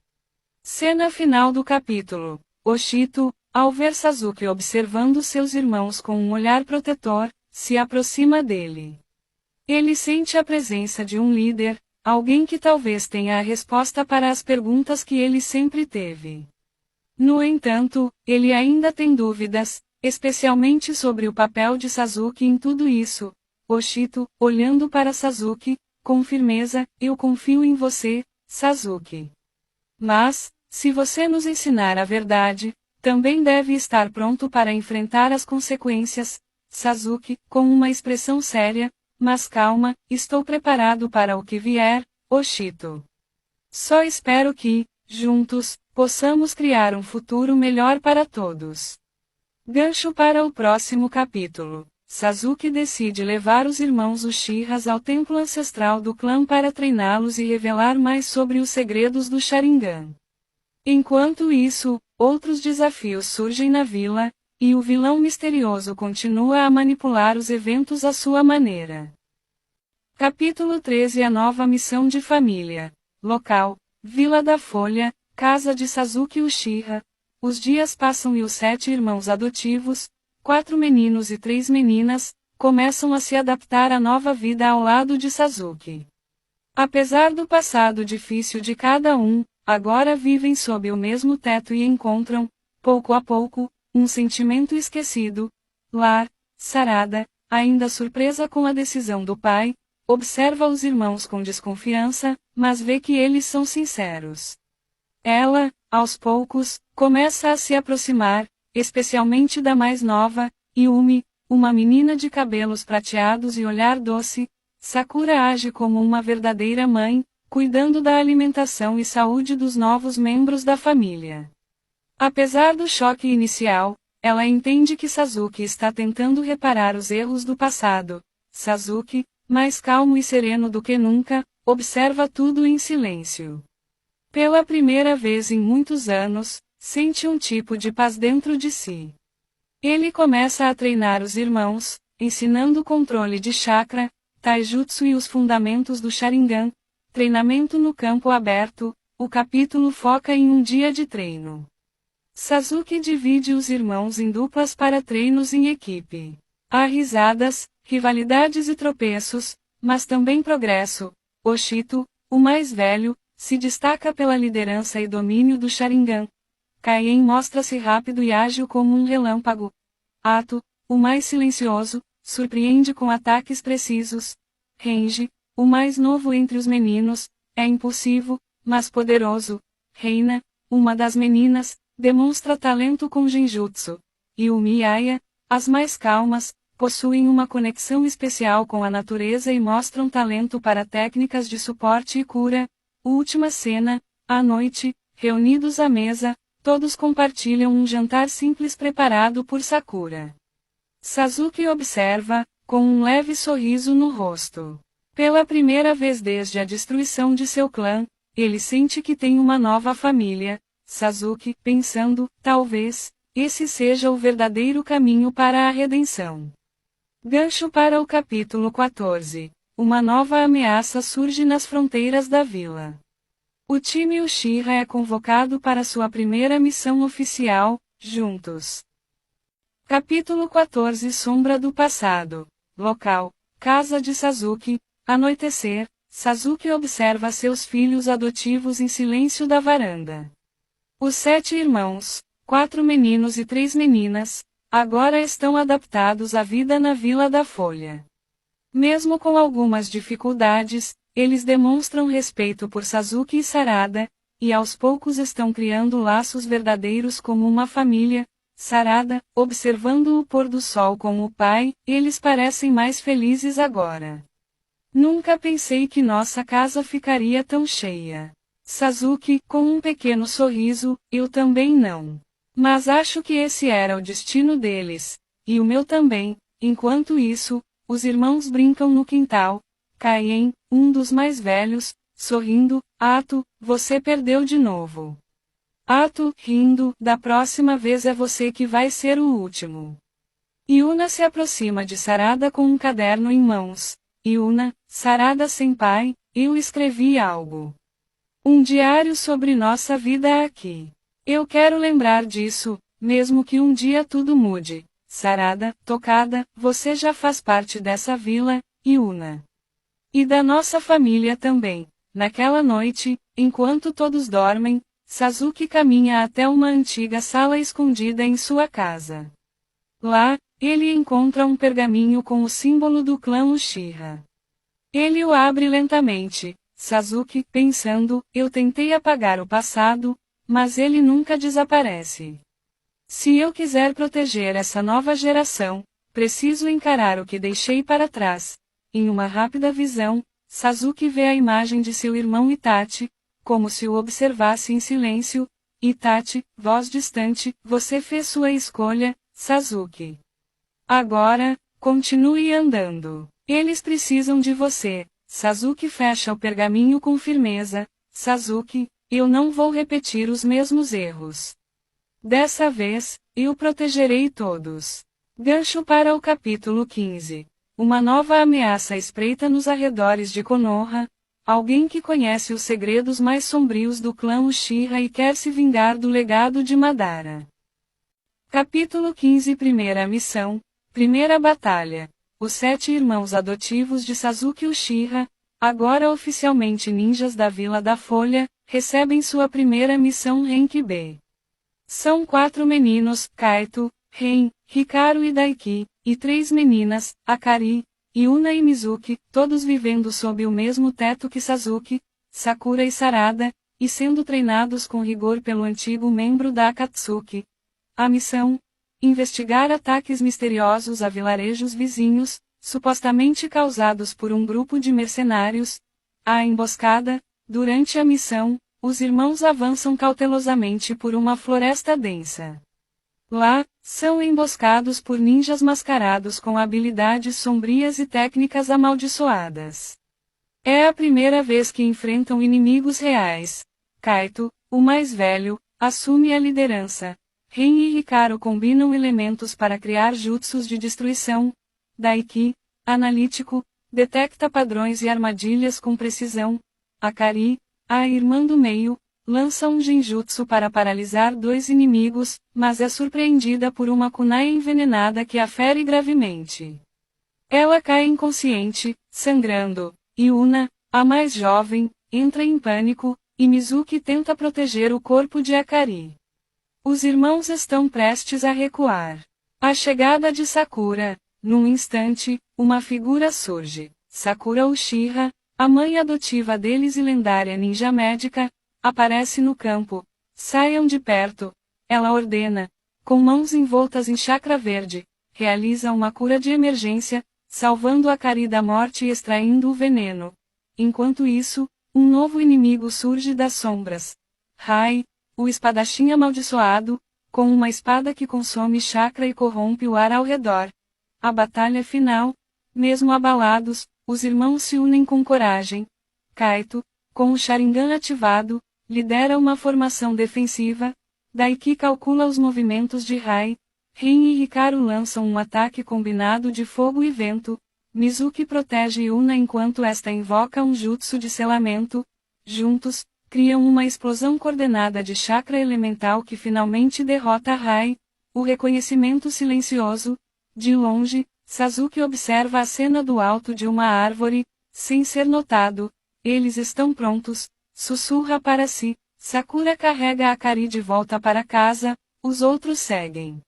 Cena final do capítulo. Oshito, ao ver Sasuke observando seus irmãos com um olhar protetor, se aproxima dele. Ele sente a presença de um líder, alguém que talvez tenha a resposta para as perguntas que ele sempre teve. No entanto, ele ainda tem dúvidas, especialmente sobre o papel de Sasuke em tudo isso. Oshito, olhando para Sasuke, com firmeza: eu confio em você, Sasuke. Mas, se você nos ensinar a verdade, também deve estar pronto para enfrentar as consequências. Sasuke, com uma expressão séria, mas calma, estou preparado para o que vier, Oshito. Só espero que, juntos, possamos criar um futuro melhor para todos. Gancho para o próximo capítulo. Sasuke decide levar os irmãos Uchihas ao templo ancestral do clã para treiná-los e revelar mais sobre os segredos do Sharingan. Enquanto isso, outros desafios surgem na vila, e o vilão misterioso continua a manipular os eventos à sua maneira. Capítulo 13 A nova missão de família. Local: Vila da Folha, casa de Sasuke Uchiha. Os dias passam e os 7 irmãos adotivos, 4 meninos e 3 meninas, começam a se adaptar à nova vida ao lado de Sasuke. Apesar do passado difícil de cada um, agora vivem sob o mesmo teto e encontram, pouco a pouco, um sentimento esquecido. Lar, Sarada, ainda surpresa com a decisão do pai, observa os irmãos com desconfiança, mas vê que eles são sinceros. Ela, aos poucos, começa a se aproximar, especialmente da mais nova, Yumi, uma menina de cabelos prateados e olhar doce. Sakura age como uma verdadeira mãe, cuidando da alimentação e saúde dos novos membros da família. Apesar do choque inicial, ela entende que Sasuke está tentando reparar os erros do passado. Sasuke, mais calmo e sereno do que nunca, observa tudo em silêncio. Pela primeira vez em muitos anos, sente um tipo de paz dentro de si. Ele começa a treinar os irmãos, ensinando o controle de chakra, taijutsu e os fundamentos do Sharingan. Treinamento no campo aberto. O capítulo foca em um dia de treino. Sasuke divide os irmãos em duplas para treinos em equipe. Há risadas, rivalidades e tropeços, mas também progresso. Oshito, o mais velho, se destaca pela liderança e domínio do Sharingan. Kaien mostra-se rápido e ágil como um relâmpago. Ato, o mais silencioso, surpreende com ataques precisos. Renji, o mais novo entre os meninos, é impulsivo, mas poderoso. Reina, uma das meninas, demonstra talento com genjutsu. Yumi e Aya, as mais calmas, possuem uma conexão especial com a natureza e mostram talento para técnicas de suporte e cura. Última cena, à noite, reunidos à mesa, todos compartilham um jantar simples preparado por Sakura. Sasuke observa, com um leve sorriso no rosto. Pela primeira vez desde a destruição de seu clã, ele sente que tem uma nova família. Sasuke, pensando, talvez, esse seja o verdadeiro caminho para a redenção. Gancho para o capítulo 14. Uma nova ameaça surge nas fronteiras da vila. O time Uchiha é convocado para sua primeira missão oficial, juntos. Capítulo 14 Sombra do passado. Local: Casa de Sasuke. Anoitecer, Sasuke observa seus filhos adotivos em silêncio da varanda. Os 7 irmãos, 4 meninos e 3 meninas, agora estão adaptados à vida na Vila da Folha. Mesmo com algumas dificuldades, eles demonstram respeito por Sasuke e Sarada, e aos poucos estão criando laços verdadeiros como uma família. Sarada, observando o pôr do sol com o pai, eles parecem mais felizes agora. Nunca pensei que nossa casa ficaria tão cheia. Sasuke, com um pequeno sorriso, eu também não. Mas acho que esse era o destino deles, e o meu também. Enquanto isso, os irmãos brincam no quintal. Kaien, um dos mais velhos, sorrindo, Ato, você perdeu de novo. Ato, rindo, da próxima vez é você que vai ser o último. Yuna se aproxima de Sarada com um caderno em mãos. Yuna, Sarada senpai, eu escrevi algo. Um diário sobre nossa vida aqui. Eu quero lembrar disso, mesmo que um dia tudo mude. Sarada, tocada, você já faz parte dessa vila, Yuna. E da nossa família também. Naquela noite, enquanto todos dormem, Sasuke caminha até uma antiga sala escondida em sua casa. Lá, ele encontra um pergaminho com o símbolo do clã Uchiha. Ele o abre lentamente. Sasuke, pensando, eu tentei apagar o passado, mas ele nunca desaparece. Se eu quiser proteger essa nova geração, preciso encarar o que deixei para trás. Em uma rápida visão, Sasuke vê a imagem de seu irmão Itachi, como se o observasse em silêncio. Itachi, voz distante, você fez sua escolha, Sasuke. Agora, continue andando. Eles precisam de você. Sasuke fecha o pergaminho com firmeza. Sasuke, eu não vou repetir os mesmos erros. Dessa vez, eu protegerei todos. Gancho para o capítulo 15. Uma nova ameaça espreita nos arredores de Konoha. Alguém que conhece os segredos mais sombrios do clã Uchiha e quer se vingar do legado de Madara. Capítulo 15. Primeira missão. Primeira batalha. Os 7 irmãos adotivos de Sasuke Uchiha, agora oficialmente ninjas da Vila da Folha, recebem sua primeira missão Rank B. São 4 meninos, Kaito, Ren, Hikaru e Daiki, e 3 meninas, Akari, Yuna e Mizuki, todos vivendo sob o mesmo teto que Sasuke, Sakura e Sarada, e sendo treinados com rigor pelo antigo membro da Akatsuki. A missão: investigar ataques misteriosos a vilarejos vizinhos, supostamente causados por um grupo de mercenários. A emboscada. Durante a missão, os irmãos avançam cautelosamente por uma floresta densa. Lá, são emboscados por ninjas mascarados com habilidades sombrias e técnicas amaldiçoadas. É a primeira vez que enfrentam inimigos reais. Kaito, o mais velho, assume a liderança. Ren e Hikaru combinam elementos para criar jutsus de destruição. Daiki, analítico, detecta padrões e armadilhas com precisão. Akari, a irmã do meio, lança um genjutsu para paralisar 2 inimigos, mas é surpreendida por uma kunai envenenada que a fere gravemente. Ela cai inconsciente, sangrando. Yuna, a mais jovem, entra em pânico, e Mizuki tenta proteger o corpo de Akari. Os irmãos estão prestes a recuar. A chegada de Sakura. Num instante, uma figura surge. Sakura Uchiha, a mãe adotiva deles e lendária ninja médica, aparece no campo. Saiam de perto. Ela ordena. Com mãos envoltas em chakra verde, realiza uma cura de emergência, salvando Akari da morte e extraindo o veneno. Enquanto isso, um novo inimigo surge das sombras. Rai, o espadachim amaldiçoado, com uma espada que consome chakra e corrompe o ar ao redor. A batalha final. Mesmo abalados, os irmãos se unem com coragem. Kaito, com o Sharingan ativado, lidera uma formação defensiva. Daiki calcula os movimentos de Rai. Ren e Hikaru lançam um ataque combinado de fogo e vento. Mizuki protege Yuna enquanto esta invoca um jutsu de selamento. Juntos, criam uma explosão coordenada de chakra elemental que finalmente derrota Rai. O reconhecimento silencioso. De longe, Sasuke observa a cena do alto de uma árvore, sem ser notado. Eles estão prontos, sussurra para si. Sakura carrega Akari de volta para casa, os outros seguem.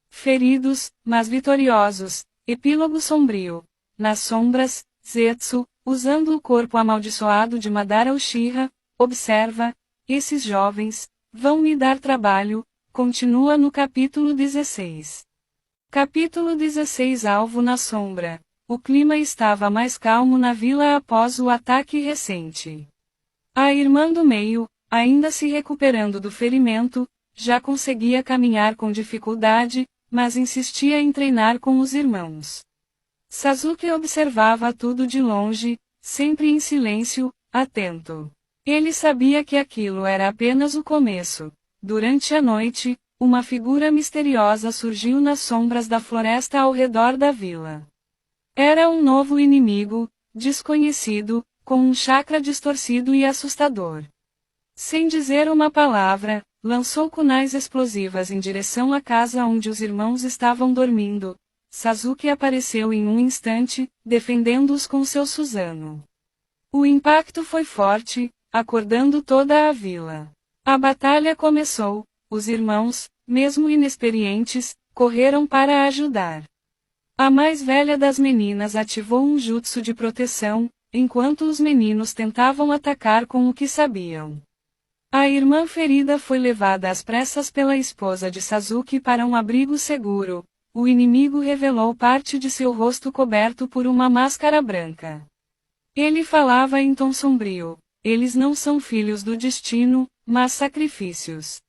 Feridos, mas vitoriosos. Epílogo sombrio. Nas sombras, Zetsu, usando o corpo amaldiçoado de Madara Uchiha, observa: esses jovens vão me dar trabalho. Continua no capítulo 16. Capítulo 16. Alvo na sombra. O clima estava mais calmo na vila após o ataque recente. A irmã do meio, ainda se recuperando do ferimento, já conseguia caminhar com dificuldade, mas insistia em treinar com os irmãos. Sasuke observava tudo de longe, sempre em silêncio, atento. Ele sabia que aquilo era apenas o começo. Durante a noite, uma figura misteriosa surgiu nas sombras da floresta ao redor da vila. Era um novo inimigo, desconhecido, com um chakra distorcido e assustador. Sem dizer uma palavra, lançou kunais explosivas em direção à casa onde os irmãos estavam dormindo. Sasuke apareceu em um instante, defendendo-os com seu Susanoo. O impacto foi forte, acordando toda a vila. A batalha começou. Os irmãos, mesmo inexperientes, correram para ajudar. A mais velha das meninas ativou um jutsu de proteção, enquanto os meninos tentavam atacar com o que sabiam. A irmã ferida foi levada às pressas pela esposa de Sasuke para um abrigo seguro. O inimigo revelou parte de seu rosto coberto por uma máscara branca. Ele falava em tom sombrio. Eles não são filhos do destino, mas sacrifícios.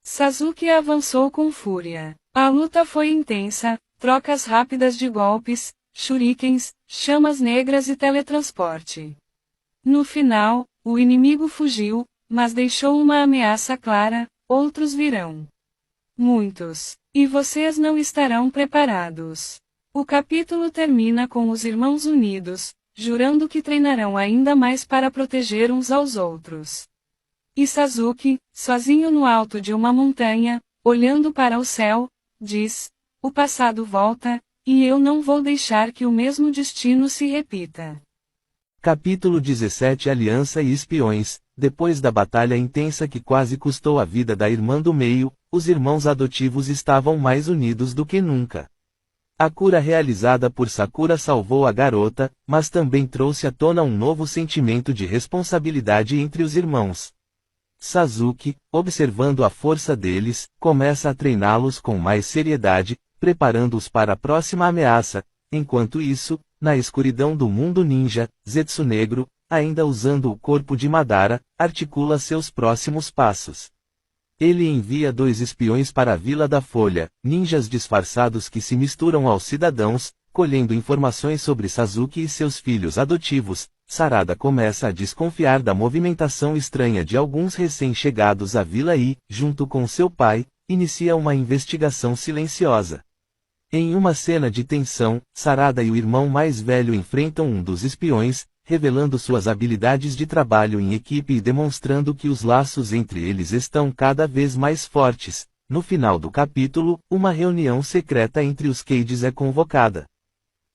Sasuke avançou com fúria. A luta foi intensa, trocas rápidas de golpes, shurikens, chamas negras e teletransporte. No final, o inimigo fugiu, mas deixou uma ameaça clara: outros virão. Muitos. E vocês não estarão preparados. O capítulo termina com os irmãos unidos, jurando que treinarão ainda mais para proteger uns aos outros. E Sasuke, sozinho no alto de uma montanha, olhando para o céu, diz: o passado volta, e eu não vou deixar que o mesmo destino se repita. Capítulo 17 Aliança e Espiões. Depois da batalha intensa que quase custou a vida da irmã do meio, os irmãos adotivos estavam mais unidos do que nunca. A cura realizada por Sakura salvou a garota, mas também trouxe à tona um novo sentimento de responsabilidade entre os irmãos. Sasuke, observando a força deles, começa a treiná-los com mais seriedade, preparando-os para a próxima ameaça. Enquanto isso, na escuridão do mundo ninja, Zetsu Negro, ainda usando o corpo de Madara, articula seus próximos passos. Ele envia 2 espiões para a Vila da Folha, ninjas disfarçados que se misturam aos cidadãos, colhendo informações sobre Sasuke e seus filhos adotivos. Sarada começa a desconfiar da movimentação estranha de alguns recém-chegados à vila e, junto com seu pai, inicia uma investigação silenciosa. Em uma cena de tensão, Sarada e o irmão mais velho enfrentam um dos espiões, revelando suas habilidades de trabalho em equipe e demonstrando que os laços entre eles estão cada vez mais fortes. No final do capítulo, uma reunião secreta entre os Cages é convocada.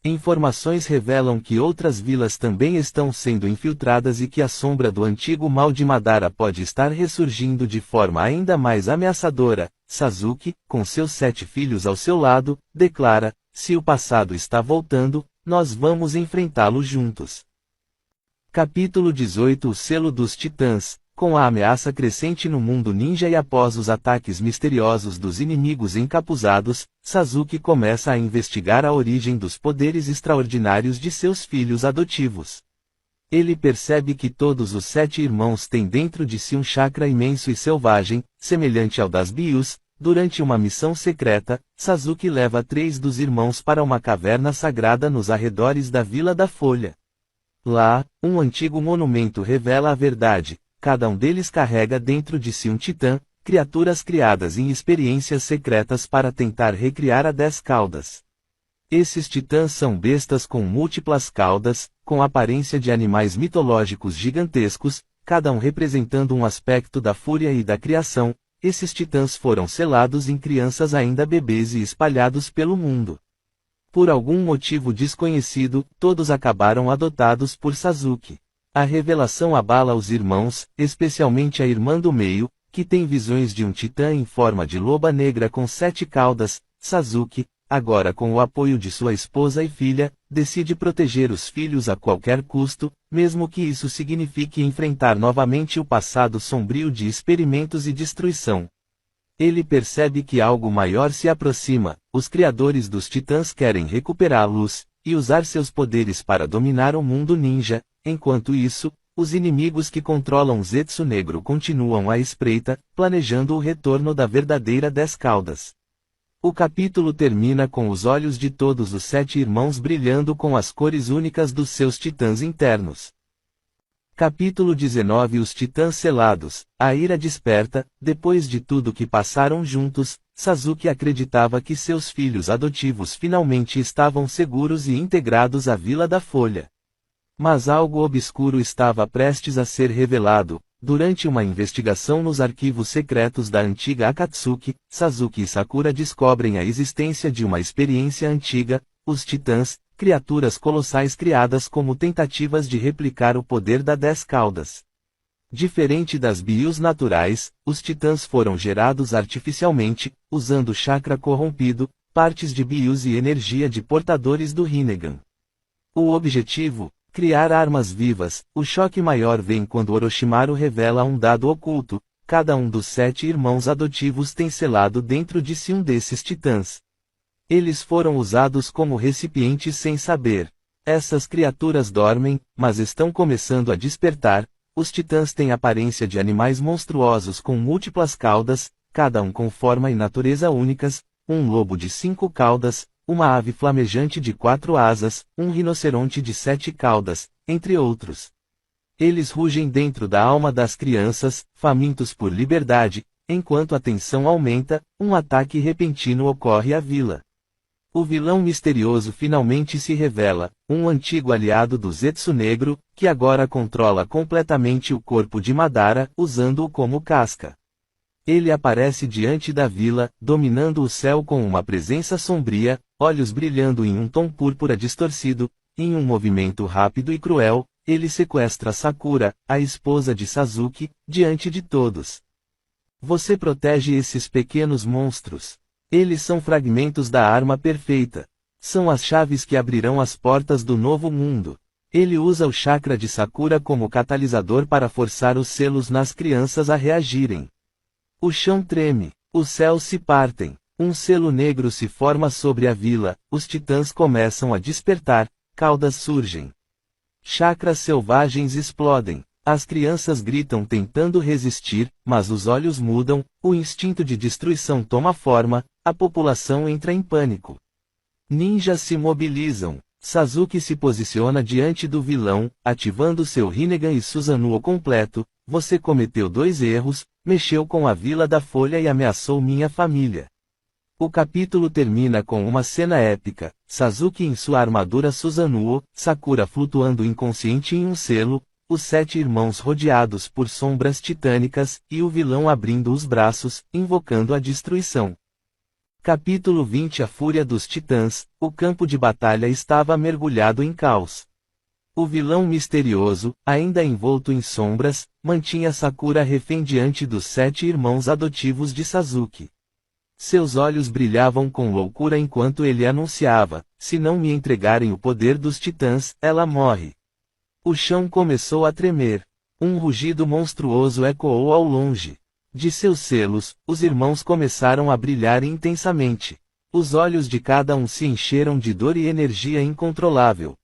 Informações revelam que outras vilas também estão sendo infiltradas e que a sombra do antigo mal de Madara pode estar ressurgindo de forma ainda mais ameaçadora. Sasuke, com seus 7 filhos ao seu lado, declara: se o passado está voltando, nós vamos enfrentá-lo juntos. Capítulo 18 O Selo dos Titãs. Com a ameaça crescente no mundo ninja e após os ataques misteriosos dos inimigos encapuzados, Sasuke começa a investigar a origem dos poderes extraordinários de seus filhos adotivos. Ele percebe que todos os 7 irmãos têm dentro de si um chakra imenso e selvagem, semelhante ao das Byus. Durante uma missão secreta, Sasuke leva 3 dos irmãos para uma caverna sagrada nos arredores da Vila da Folha. Lá, um antigo monumento revela a verdade: cada um deles carrega dentro de si um titã, criaturas criadas em experiências secretas para tentar recriar a 10 caudas. Esses titãs são bestas com múltiplas caudas, com aparência de animais mitológicos gigantescos, cada um representando um aspecto da fúria e da criação. Esses titãs foram selados em crianças ainda bebês e espalhados pelo mundo. Por algum motivo desconhecido, todos acabaram adotados por Sasuke. A revelação abala os irmãos, especialmente a irmã do meio, que tem visões de um titã em forma de loba negra com 7 caudas. Sasuke, agora com o apoio de sua esposa e filha, decide proteger os filhos a qualquer custo, mesmo que isso signifique enfrentar novamente o passado sombrio de experimentos e destruição. Ele percebe que algo maior se aproxima: os criadores dos titãs querem recuperar a luz, e usar seus poderes para dominar o mundo ninja. Enquanto isso, os inimigos que controlam Zetsu Negro continuam à espreita, planejando o retorno da verdadeira 10 caudas. O capítulo termina com os olhos de todos os 7 irmãos brilhando com as cores únicas dos seus titãs internos. Capítulo 19 Os Titãs Selados. A ira desperta. Depois de tudo que passaram juntos, Sasuke acreditava que seus filhos adotivos finalmente estavam seguros e integrados à Vila da Folha. Mas algo obscuro estava prestes a ser revelado. Durante uma investigação nos arquivos secretos da antiga Akatsuki, Sasuke e Sakura descobrem a existência de uma experiência antiga: os Titãs, criaturas colossais criadas como tentativas de replicar o poder da 10 caudas. Diferente das Byus naturais, os Titãs foram gerados artificialmente, usando chakra corrompido, partes de Byus e energia de portadores do Rinnegan. O objetivo: criar armas vivas. O choque maior vem quando Orochimaru revela um dado oculto: cada um dos 7 irmãos adotivos tem selado dentro de si um desses titãs. Eles foram usados como recipientes sem saber. Essas criaturas dormem, mas estão começando a despertar. Os titãs têm aparência de animais monstruosos com múltiplas caudas, cada um com forma e natureza únicas, um lobo de 5 caudas, uma ave flamejante de 4 asas, um rinoceronte de 7 caudas, entre outros. Eles rugem dentro da alma das crianças, famintos por liberdade. Enquanto a tensão aumenta, um ataque repentino ocorre à vila. O vilão misterioso finalmente se revela, um antigo aliado do Zetsu Negro, que agora controla completamente o corpo de Madara, usando-o como casca. Ele aparece diante da vila, dominando o céu com uma presença sombria, olhos brilhando em um tom púrpura distorcido. Em um movimento rápido e cruel, ele sequestra Sakura, a esposa de Sasuke, diante de todos. Você protege esses pequenos monstros. Eles são fragmentos da arma perfeita. São as chaves que abrirão as portas do novo mundo. Ele usa o chakra de Sakura como catalisador para forçar os selos nas crianças a reagirem. O chão treme, os céus se partem, um selo negro se forma sobre a vila, os titãs começam a despertar, caudas surgem. Chakras selvagens explodem. As crianças gritam tentando resistir, mas os olhos mudam, o instinto de destruição toma forma, a população entra em pânico. Ninjas se mobilizam. Sasuke se posiciona diante do vilão, ativando seu Rinnegan e Susanoo completo. Você cometeu 2 erros, mexeu com a Vila da Folha e ameaçou minha família. O capítulo termina com uma cena épica, Sasuke em sua armadura Susanoo, Sakura flutuando inconsciente em um selo, os 7 irmãos rodeados por sombras titânicas, e o vilão abrindo os braços, invocando a destruição. Capítulo 20 A Fúria dos Titãs. O campo de batalha estava mergulhado em caos. O vilão misterioso, ainda envolto em sombras, mantinha Sakura refém diante dos 7 irmãos adotivos de Sasuke. Seus olhos brilhavam com loucura enquanto ele anunciava: se não me entregarem o poder dos titãs, ela morre. O chão começou a tremer. Um rugido monstruoso ecoou ao longe. De seus selos, os irmãos começaram a brilhar intensamente. Os olhos de cada um se encheram de dor e energia incontrolável.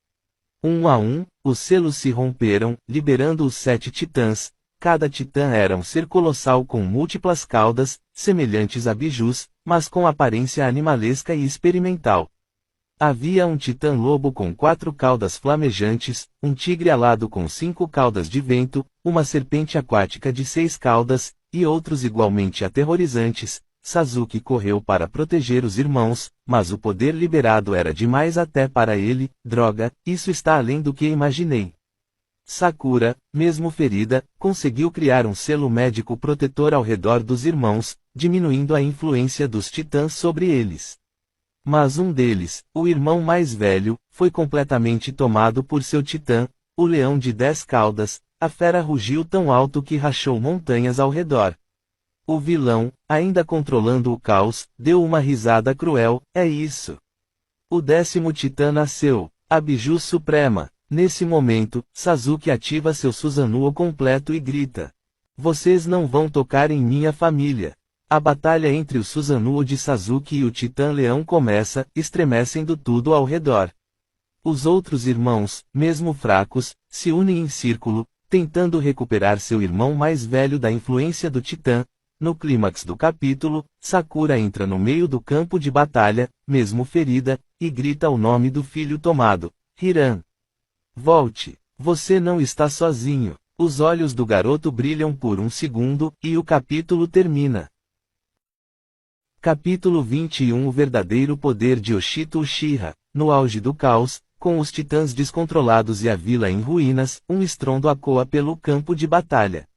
Um a um, os selos se romperam, liberando os 7 titãs. Cada titã era um ser colossal com múltiplas caudas, semelhantes a bijus, mas com aparência animalesca e experimental. Havia um titã-lobo com 4 caudas flamejantes, um tigre alado com 5 caudas de vento, uma serpente aquática de 6 caudas, e outros igualmente aterrorizantes. Sasuke correu para proteger os irmãos, mas o poder liberado era demais até para ele. Droga, isso está além do que imaginei. Sakura, mesmo ferida, conseguiu criar um selo médico protetor ao redor dos irmãos, diminuindo a influência dos titãs sobre eles. Mas um deles, o irmão mais velho, foi completamente tomado por seu titã, o leão de 10 caudas. A fera rugiu tão alto que rachou montanhas ao redor. O vilão, ainda controlando o caos, deu uma risada cruel. É isso. O 10º titã nasceu, a Biju Suprema. Nesse momento, Sasuke ativa seu Susanoo completo e grita: vocês não vão tocar em minha família. A batalha entre o Susanoo de Sasuke e o Titã-Leão começa, estremecendo tudo ao redor. Os outros irmãos, mesmo fracos, se unem em círculo, tentando recuperar seu irmão mais velho da influência do Titã. No clímax do capítulo, Sakura entra no meio do campo de batalha, mesmo ferida, e grita o nome do filho tomado: Hiran. Volte. Você não está sozinho. Os olhos do garoto brilham por um segundo, e o capítulo termina. Capítulo 21 O verdadeiro poder de Oshito Uchiha. No auge do caos, com os titãs descontrolados e a vila em ruínas, um estrondo ecoa pelo campo de batalha.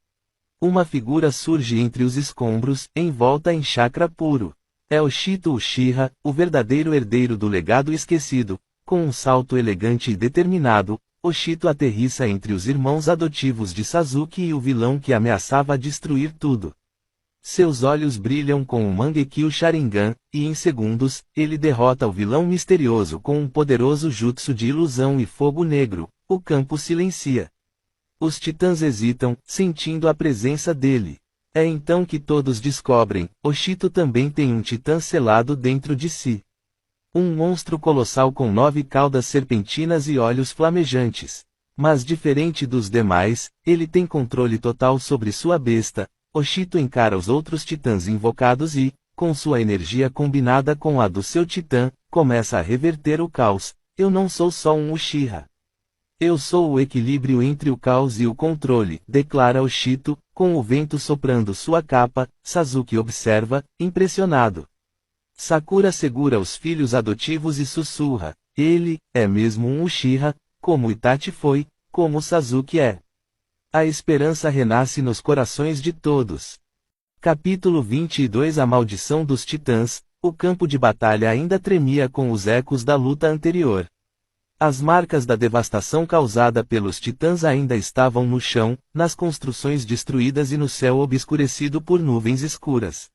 Uma figura surge entre os escombros, envolta em chakra puro. É Oshito Uchiha, o verdadeiro herdeiro do legado esquecido. Com um salto elegante e determinado, Oshito aterrissa entre os irmãos adotivos de Sasuke e o vilão que ameaçava destruir tudo. Seus olhos brilham com o Mangekyo Sharingan, e em segundos, ele derrota o vilão misterioso com um poderoso jutsu de ilusão e fogo negro. O campo silencia. Os titãs hesitam, sentindo a presença dele. É então que todos descobrem, Oshito também tem um titã selado dentro de si. Um monstro colossal com 9 caudas serpentinas e olhos flamejantes. Mas diferente dos demais, ele tem controle total sobre sua besta. Oshito encara os outros titãs invocados e, com sua energia combinada com a do seu titã, começa a reverter o caos. Eu não sou só um Uchiha. Eu sou o equilíbrio entre o caos e o controle, declara Oshito, com o vento soprando sua capa. Sasuke observa, impressionado. Sakura segura os filhos adotivos e sussurra, ele, é mesmo um Uchiha, como Itachi foi, como Sasuke é. A esperança renasce nos corações de todos. Capítulo 22 A Maldição dos Titãs. O campo de batalha ainda tremia com os ecos da luta anterior. As marcas da devastação causada pelos titãs ainda estavam no chão, nas construções destruídas e no céu obscurecido por nuvens escuras.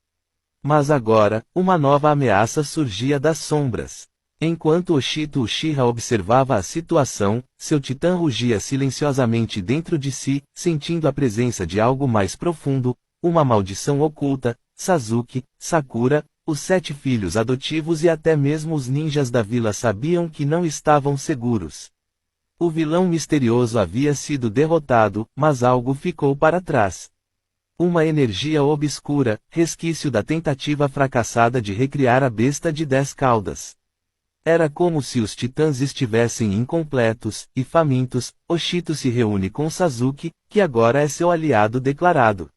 Mas agora, uma nova ameaça surgia das sombras. Enquanto Oshito Uchiha observava a situação, seu titã rugia silenciosamente dentro de si, sentindo a presença de algo mais profundo, uma maldição oculta. Sasuke, Sakura, os 7 filhos adotivos e até mesmo os ninjas da vila sabiam que não estavam seguros. O vilão misterioso havia sido derrotado, mas algo ficou para trás. Uma energia obscura, resquício da tentativa fracassada de recriar a besta de 10 caudas. Era como se os titãs estivessem incompletos e famintos. Oshito se reúne com Sasuke, que agora é seu aliado declarado.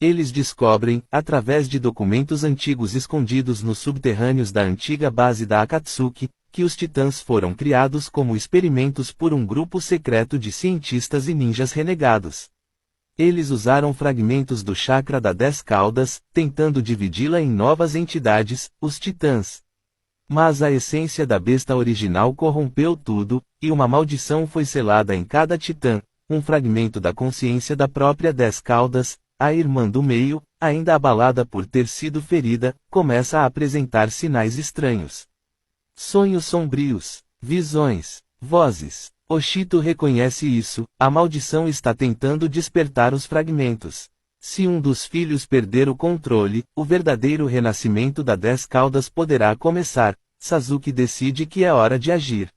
Eles descobrem, através de documentos antigos escondidos nos subterrâneos da antiga base da Akatsuki, que os titãs foram criados como experimentos por um grupo secreto de cientistas e ninjas renegados. Eles usaram fragmentos do chakra da 10 caudas, tentando dividi-la em novas entidades, os titãs. Mas a essência da besta original corrompeu tudo, e uma maldição foi selada em cada titã, um fragmento da consciência da própria 10 caudas. A irmã do meio, ainda abalada por ter sido ferida, começa a apresentar sinais estranhos. Sonhos sombrios, visões, vozes. Oshito reconhece isso, a maldição está tentando despertar os fragmentos. Se um dos filhos perder o controle, o verdadeiro renascimento da 10 caudas poderá começar. Sasuke decide que é hora de agir.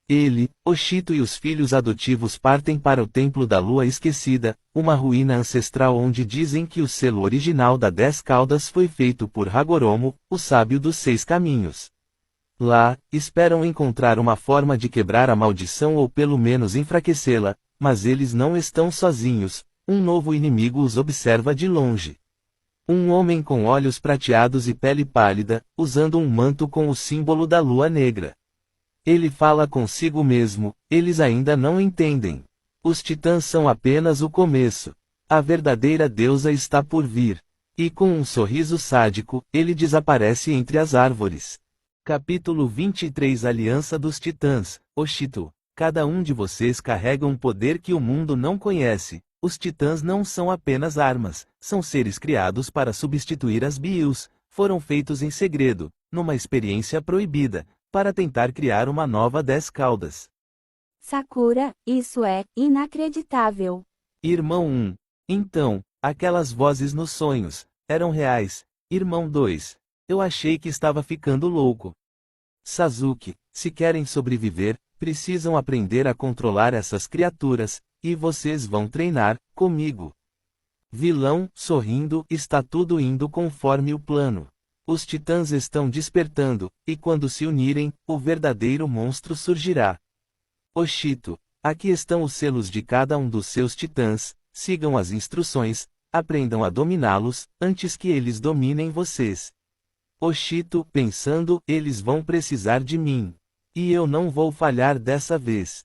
Ele, Oshito e os filhos adotivos partem para o Templo da Lua Esquecida, uma ruína ancestral onde dizem que o selo original da 10 caudas foi feito por Hagoromo, o sábio dos 6 caminhos. Lá, esperam encontrar uma forma de quebrar a maldição ou pelo menos enfraquecê-la, mas eles não estão sozinhos, um novo inimigo os observa de longe. Um homem com olhos prateados e pele pálida, usando um manto com o símbolo da lua negra. Ele fala consigo mesmo, eles ainda não entendem. Os titãs são apenas o começo. A verdadeira deusa está por vir. E com um sorriso sádico, ele desaparece entre as árvores. Capítulo 23 Aliança dos Titãs. Oshito, cada um de vocês carrega um poder que o mundo não conhece. Os titãs não são apenas armas, são seres criados para substituir as Bius. Foram feitos em segredo, numa experiência proibida, para tentar criar uma nova 10 caudas. Sakura, isso é inacreditável. Irmão 1. Então, aquelas vozes nos sonhos, eram reais. Irmão 2. Eu achei que estava ficando louco. Sasuke, se querem sobreviver, precisam aprender a controlar essas criaturas, e vocês vão treinar, comigo. Vilão, sorrindo, está tudo indo conforme o plano. Os titãs estão despertando, e quando se unirem, o verdadeiro monstro surgirá. Oshito, aqui estão os selos de cada um dos seus titãs, sigam as instruções, aprendam a dominá-los, antes que eles dominem vocês. Oshito, pensando, eles vão precisar de mim. E eu não vou falhar dessa vez.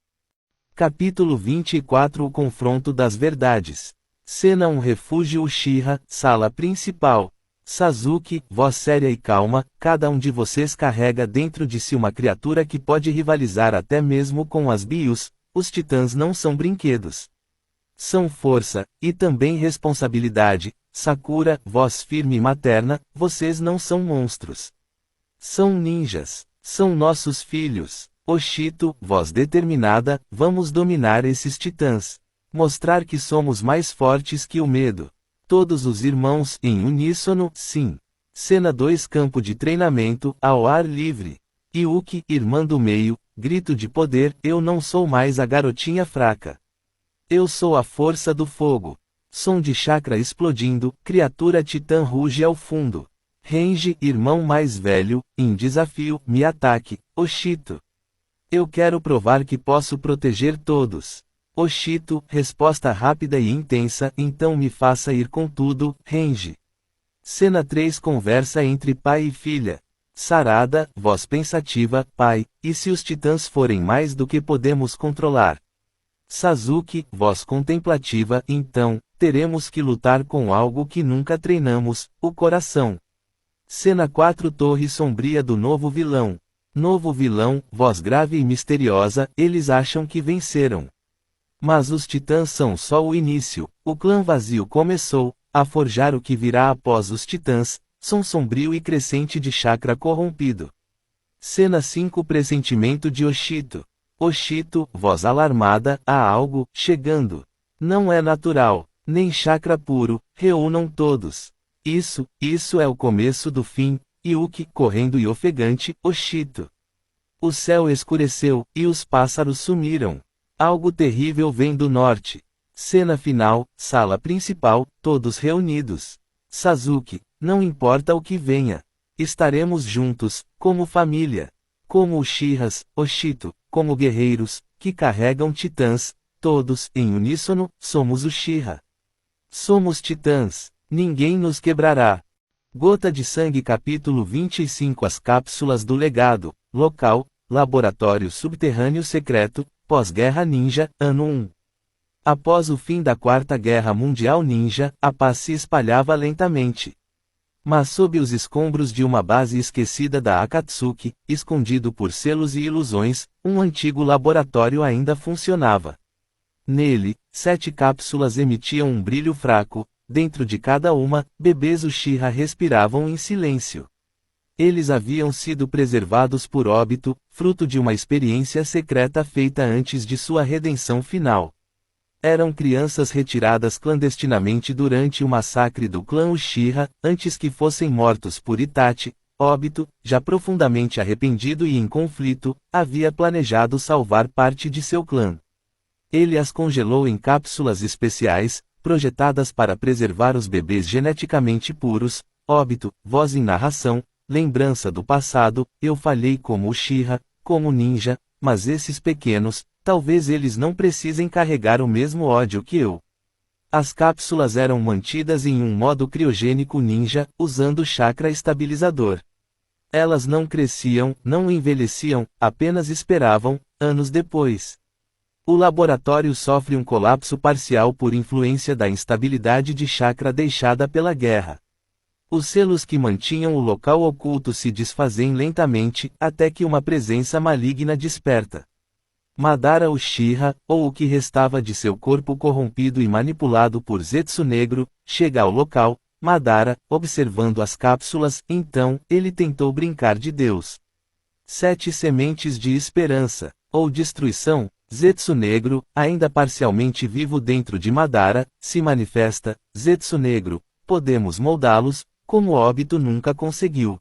Capítulo 24 O Confronto das Verdades. Cena um refúgio Uchiha, sala principal. Sasuke, voz séria e calma, cada um de vocês carrega dentro de si uma criatura que pode rivalizar até mesmo com as Bius. Os titãs não são brinquedos. São força, e também responsabilidade. Sakura, voz firme e materna, vocês não são monstros. São ninjas. São nossos filhos. Oshito, voz determinada, vamos dominar esses titãs. Mostrar que somos mais fortes que o medo. Todos os irmãos, em uníssono, sim. Cena 2 Campo de treinamento, ao ar livre. Yuki, irmã do meio, grito de poder, eu não sou mais a garotinha fraca. Eu sou a força do fogo. Som de chakra explodindo, criatura titã ruge ao fundo. Renji, irmão mais velho, em desafio, me ataque, Oshito. Eu quero provar que posso proteger todos. Oshito, resposta rápida e intensa, então me faça ir com tudo, Renji. Cena 3 Conversa entre pai e filha. Sarada, voz pensativa, pai, e se os titãs forem mais do que podemos controlar? Sasuke, voz contemplativa, então, teremos que lutar com algo que nunca treinamos, o coração. Cena 4 Torre sombria do novo vilão. Novo vilão, voz grave e misteriosa, eles acham que venceram. Mas os titãs são só o início, o clã vazio começou, a forjar o que virá após os titãs, som sombrio e crescente de chakra corrompido. Cena 5 Pressentimento de Oshito. Oshito, voz alarmada, há algo, chegando. Não é natural, nem chakra puro, reúnam todos. Isso é o começo do fim, Yuki, correndo e ofegante, Oshito. O céu escureceu, e os pássaros sumiram. Algo terrível vem do norte. Cena final, sala principal, todos reunidos. Sasuke, não importa o que venha. Estaremos juntos, como família. Como Uchihas, Oshito, como guerreiros, que carregam titãs, todos, em uníssono, somos Uchiha. Somos titãs. Ninguém nos quebrará. Gota de Sangue Capítulo 25 As Cápsulas do Legado. Local, Laboratório Subterrâneo Secreto, Pós-Guerra Ninja, Ano 1. Após o fim da Quarta Guerra Mundial Ninja, a paz se espalhava lentamente. Mas sob os escombros de uma base esquecida da Akatsuki, escondido por selos e ilusões, um antigo laboratório ainda funcionava. Nele, 7 cápsulas emitiam um brilho fraco. Dentro de cada uma, bebês Uchiha respiravam em silêncio. Eles haviam sido preservados por Obito, fruto de uma experiência secreta feita antes de sua redenção final. Eram crianças retiradas clandestinamente durante o massacre do clã Uchiha, antes que fossem mortos por Itachi. Obito, já profundamente arrependido e em conflito, havia planejado salvar parte de seu clã. Ele as congelou em cápsulas especiais, projetadas para preservar os bebês geneticamente puros. Obito, voz em narração, lembrança do passado, eu falhei como Uchiha, como ninja, mas esses pequenos, talvez eles não precisem carregar o mesmo ódio que eu. As cápsulas eram mantidas em um modo criogênico ninja, usando chakra estabilizador. Elas não cresciam, não envelheciam, apenas esperavam, anos depois. O laboratório sofre um colapso parcial por influência da instabilidade de chakra deixada pela guerra. Os selos que mantinham o local oculto se desfazem lentamente, até que uma presença maligna desperta. Madara Uchiha, ou o que restava de seu corpo corrompido e manipulado por Zetsu Negro, chega ao local. Madara, observando as cápsulas, então, ele tentou brincar de Deus. 7 sementes de esperança, ou destruição. Zetsu Negro, ainda parcialmente vivo dentro de Madara, se manifesta. Zetsu Negro, podemos moldá-los, como Obito nunca conseguiu.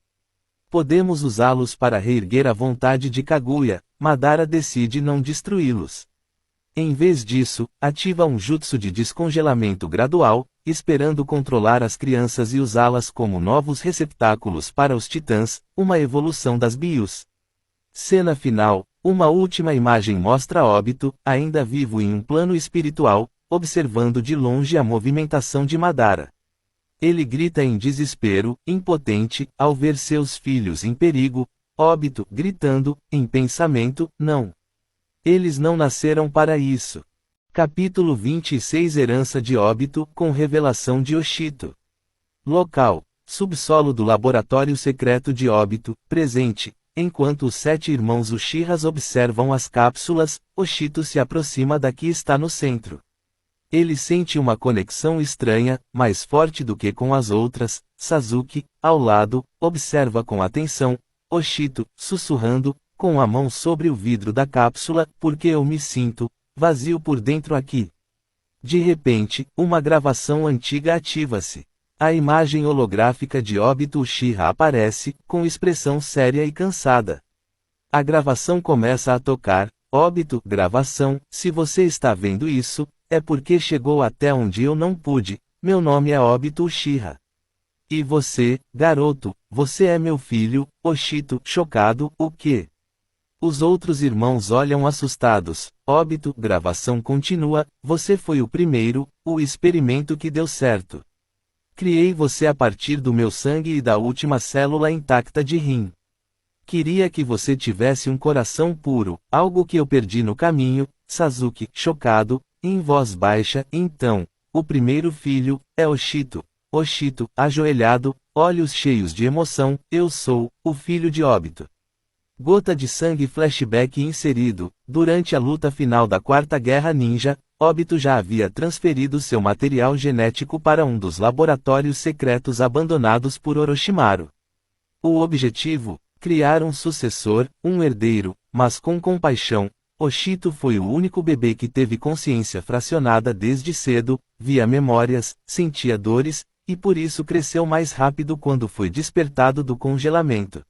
Podemos usá-los para reerguer a vontade de Kaguya. Madara decide não destruí-los. Em vez disso, ativa um jutsu de descongelamento gradual, esperando controlar as crianças e usá-las como novos receptáculos para os titãs, uma evolução das Bius. Cena final. Uma última imagem mostra Obito, ainda vivo em um plano espiritual, observando de longe a movimentação de Madara. Ele grita em desespero, impotente, ao ver seus filhos em perigo. Obito, gritando, em pensamento, não. Eles não nasceram para isso. Capítulo 26 Herança de Obito, com revelação de Oshito. Local: subsolo do laboratório secreto de Obito, presente. Enquanto os 7 irmãos Uchihas observam as cápsulas, Oshito se aproxima da que está no centro. Ele sente uma conexão estranha, mais forte do que com as outras. Sasuke, ao lado, observa com atenção. Oshito, sussurrando, com a mão sobre o vidro da cápsula, porque eu me sinto vazio por dentro aqui. De repente, uma gravação antiga ativa-se. A imagem holográfica de Obito Uchiha aparece, com expressão séria e cansada. A gravação começa a tocar. Obito, gravação, se você está vendo isso, é porque chegou até onde eu não pude. Meu nome é Obito Uchiha. E você, garoto, você é meu filho, Oshito, chocado, o quê? Os outros irmãos olham assustados. Obito, gravação continua, você foi o primeiro, o experimento que deu certo. Criei você a partir do meu sangue e da última célula intacta de rim. Queria que você tivesse um coração puro, algo que eu perdi no caminho. Sasuke, chocado, em voz baixa, então, o primeiro filho, é Oshito. Oshito, ajoelhado, olhos cheios de emoção, eu sou, o filho de Obito. Gota de sangue flashback inserido, durante a luta final da Quarta Guerra Ninja, Obito já havia transferido seu material genético para um dos laboratórios secretos abandonados por Orochimaru. O objetivo? Criar um sucessor, um herdeiro, mas com compaixão. Oshito foi o único bebê que teve consciência fracionada desde cedo, via memórias, sentia dores, e por isso cresceu mais rápido quando foi despertado do congelamento.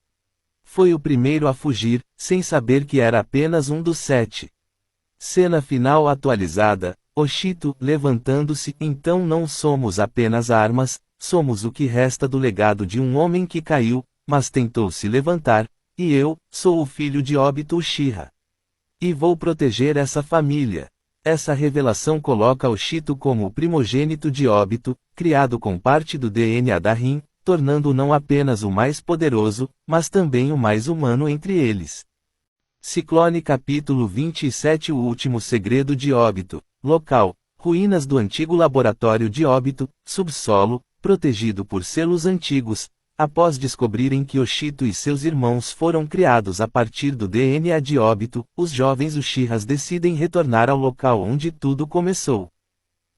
Foi o primeiro a fugir, sem saber que era apenas um dos 7. Cena final atualizada, Oshito, levantando-se, então não somos apenas armas, somos o que resta do legado de um homem que caiu, mas tentou se levantar, e eu, sou o filho de Obito Uchiha. E vou proteger essa família. Essa revelação coloca Oshito como o primogênito de Obito, criado com parte do DNA da Rin, tornando-o não apenas o mais poderoso, mas também o mais humano entre eles. Ciclone capítulo 27 O último segredo de Obito. Local: ruínas do antigo laboratório de Obito, subsolo, protegido por selos antigos. Após descobrirem que Oshito e seus irmãos foram criados a partir do DNA de Obito, os jovens Uchihas decidem retornar ao local onde tudo começou.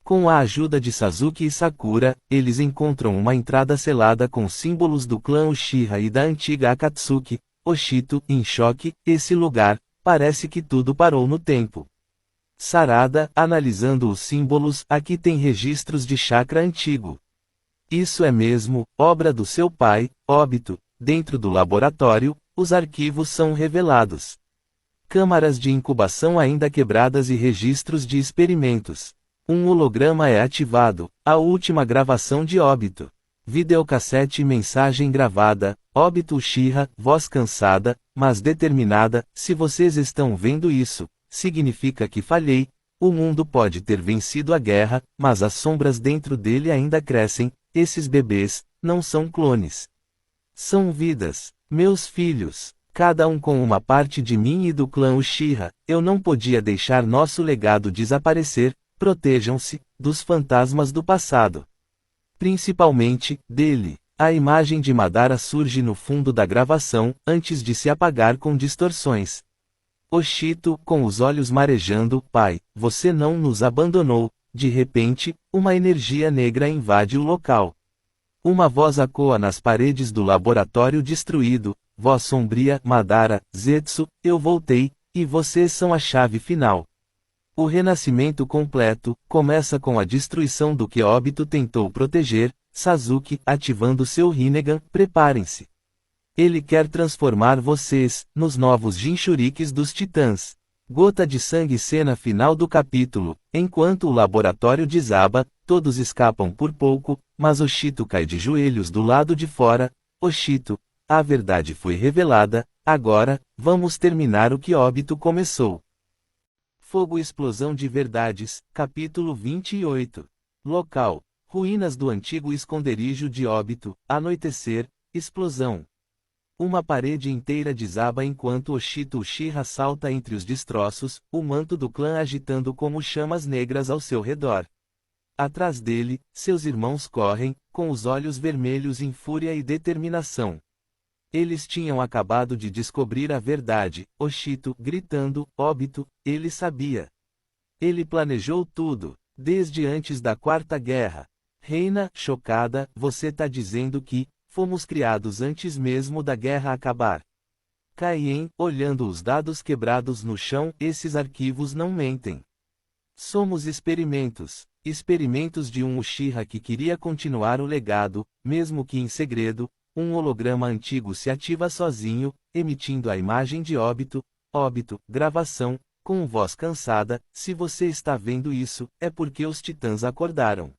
Com a ajuda de Sasuke e Sakura, eles encontram uma entrada selada com símbolos do clã Uchiha e da antiga Akatsuki. Oshito, em choque, esse lugar, parece que tudo parou no tempo. Sarada, analisando os símbolos, aqui tem registros de chakra antigo. Isso é mesmo, obra do seu pai, Obito. Dentro do laboratório, os arquivos são revelados. Câmaras de incubação ainda quebradas e registros de experimentos. Um holograma é ativado, a última gravação de Obito. Videocassete e mensagem gravada, Obito Uchiha, voz cansada, mas determinada, se vocês estão vendo isso, significa que falhei, o mundo pode ter vencido a guerra, mas as sombras dentro dele ainda crescem, esses bebês, não são clones. São vidas, meus filhos, cada um com uma parte de mim e do clã Uchiha, eu não podia deixar nosso legado desaparecer, protejam-se, dos fantasmas do passado. Principalmente, dele. A imagem de Madara surge no fundo da gravação, antes de se apagar com distorções. Oshito, com os olhos marejando, pai, você não nos abandonou. De repente, uma energia negra invade o local. Uma voz ecoa nas paredes do laboratório destruído, voz sombria, Madara, Zetsu, eu voltei, e vocês são a chave final. O renascimento completo começa com a destruição do que Obito tentou proteger. Sasuke, ativando seu Rinnegan, preparem-se. Ele quer transformar vocês nos novos Jinchurikis dos Titãs. Gota de sangue. Cena final do capítulo. Enquanto o laboratório desaba, todos escapam por pouco, mas Oshito cai de joelhos do lado de fora. Oshito, a verdade foi revelada, agora, vamos terminar o que Obito começou. Fogo. Explosão de verdades, capítulo 28. Local: ruínas do antigo esconderijo de Obito. Anoitecer, explosão. Uma parede inteira desaba enquanto Oshito Uchiha salta entre os destroços, o manto do clã agitando como chamas negras ao seu redor. Atrás dele, seus irmãos correm, com os olhos vermelhos em fúria e determinação. Eles tinham acabado de descobrir a verdade. Oshito, gritando, Obito, ele sabia. Ele planejou tudo, desde antes da Quarta Guerra. Reina, chocada, você tá dizendo que fomos criados antes mesmo da guerra acabar. Kaien, olhando os dados quebrados no chão, esses arquivos não mentem. Somos experimentos. Experimentos de um Uchiha que queria continuar o legado, mesmo que em segredo. Um holograma antigo se ativa sozinho, emitindo a imagem de Obito. Obito, gravação, com voz cansada: se você está vendo isso, é porque os titãs acordaram.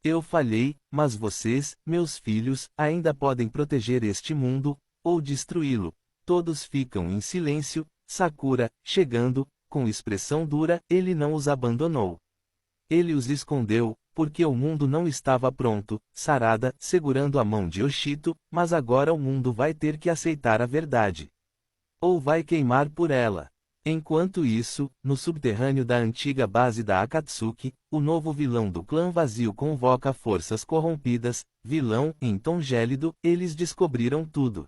Eu falhei, mas vocês, meus filhos, ainda podem proteger este mundo, ou destruí-lo. Todos ficam em silêncio. Sakura, chegando, com expressão dura: ele não os abandonou. Ele os escondeu, porque o mundo não estava pronto. Sarada, segurando a mão de Oshito: mas agora o mundo vai ter que aceitar a verdade. Ou vai queimar por ela. Enquanto isso, no subterrâneo da antiga base da Akatsuki, o novo vilão do clã vazio convoca forças corrompidas. Vilão, em tom gélido: eles descobriram tudo.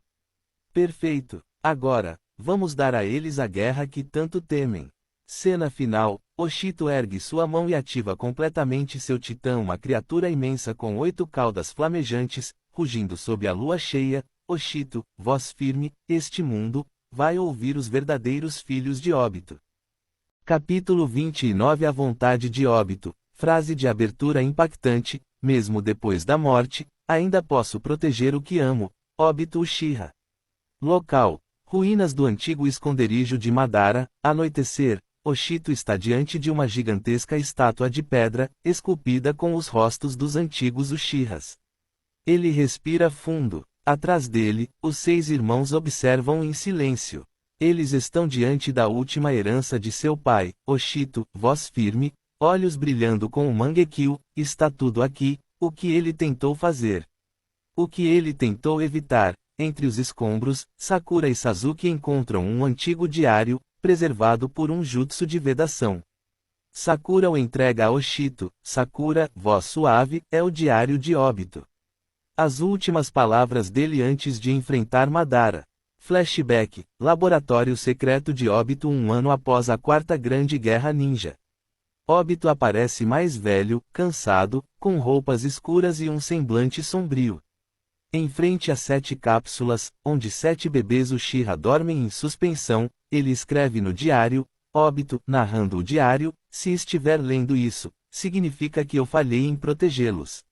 Perfeito. Agora, vamos dar a eles a guerra que tanto temem. Cena final: Oshito ergue sua mão e ativa completamente seu titã, uma criatura imensa com 8 caudas flamejantes, rugindo sob a lua cheia. Oshito, voz firme: este mundo vai ouvir os verdadeiros filhos de Obito. Capítulo 29 A vontade de Obito. Frase de abertura impactante: mesmo depois da morte, ainda posso proteger o que amo. Obito Uchiha. Local: ruínas do antigo esconderijo de Madara. Anoitecer. Oshito está diante de uma gigantesca estátua de pedra, esculpida com os rostos dos antigos Uchihas. Ele respira fundo. Atrás dele, os 6 irmãos observam em silêncio. Eles estão diante da última herança de seu pai. Oshito, voz firme, olhos brilhando com o Mangekyo: está tudo aqui. O que ele tentou fazer. O que ele tentou evitar. Entre os escombros, Sakura e Sasuke encontram um antigo diário, preservado por um jutsu de vedação. Sakura o entrega a Oshito. Sakura, voz suave: é o diário de Obito. As últimas palavras dele antes de enfrentar Madara. Flashback: laboratório secreto de Obito um ano após a Quarta Grande Guerra Ninja. Obito aparece mais velho, cansado, com roupas escuras e um semblante sombrio. Em frente a 7 cápsulas, onde 7 bebês Uchiha dormem em suspensão, ele escreve no diário: Obito, narrando o diário: se estiver lendo isso, significa que eu falhei em protegê-los.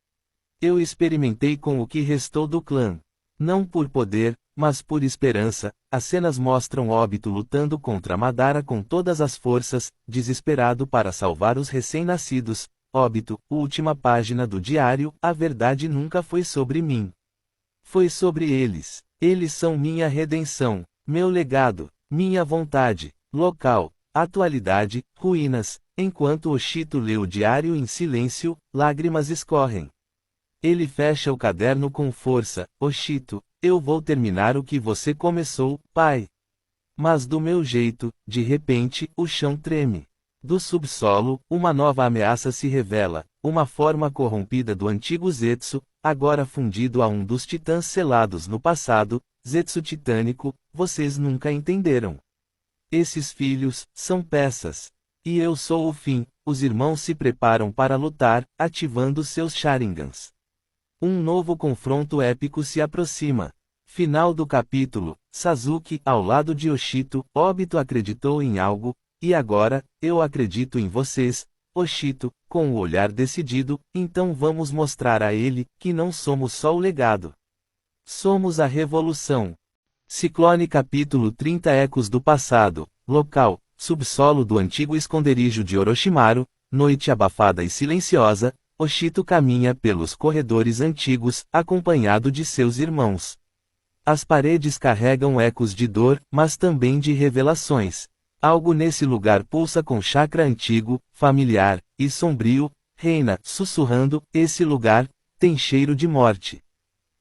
Eu experimentei com o que restou do clã. Não por poder, mas por esperança. As cenas mostram Obito lutando contra Madara com todas as forças, desesperado para salvar os recém-nascidos. Obito, última página do diário: a verdade nunca foi sobre mim. Foi sobre eles. Eles são minha redenção, meu legado, minha vontade. Local: atualidade, ruínas. Enquanto Oshito lê o diário em silêncio, lágrimas escorrem. Ele fecha o caderno com força: Oshito, eu vou terminar o que você começou, pai. Mas do meu jeito. De repente, o chão treme. Do subsolo, uma nova ameaça se revela: uma forma corrompida do antigo Zetsu, agora fundido a um dos titãs selados no passado. Zetsu titânico, vocês nunca entenderam. Esses filhos são peças. E eu sou o fim. Os irmãos se preparam para lutar, ativando seus Sharingans. Um novo confronto épico se aproxima. Final do capítulo. Sasuke, ao lado de Oshito: Obito acreditou em algo, e agora, eu acredito em vocês. Oshito, com o olhar decidido: então vamos mostrar a ele, que não somos só o legado. Somos a revolução. Ciclone capítulo 30 Ecos do passado. Local: subsolo do antigo esconderijo de Orochimaru. Noite abafada e silenciosa. Oshito caminha pelos corredores antigos, acompanhado de seus irmãos. As paredes carregam ecos de dor, mas também de revelações. Algo nesse lugar pulsa com chakra antigo, familiar e sombrio. Reina, sussurrando: esse lugar tem cheiro de morte.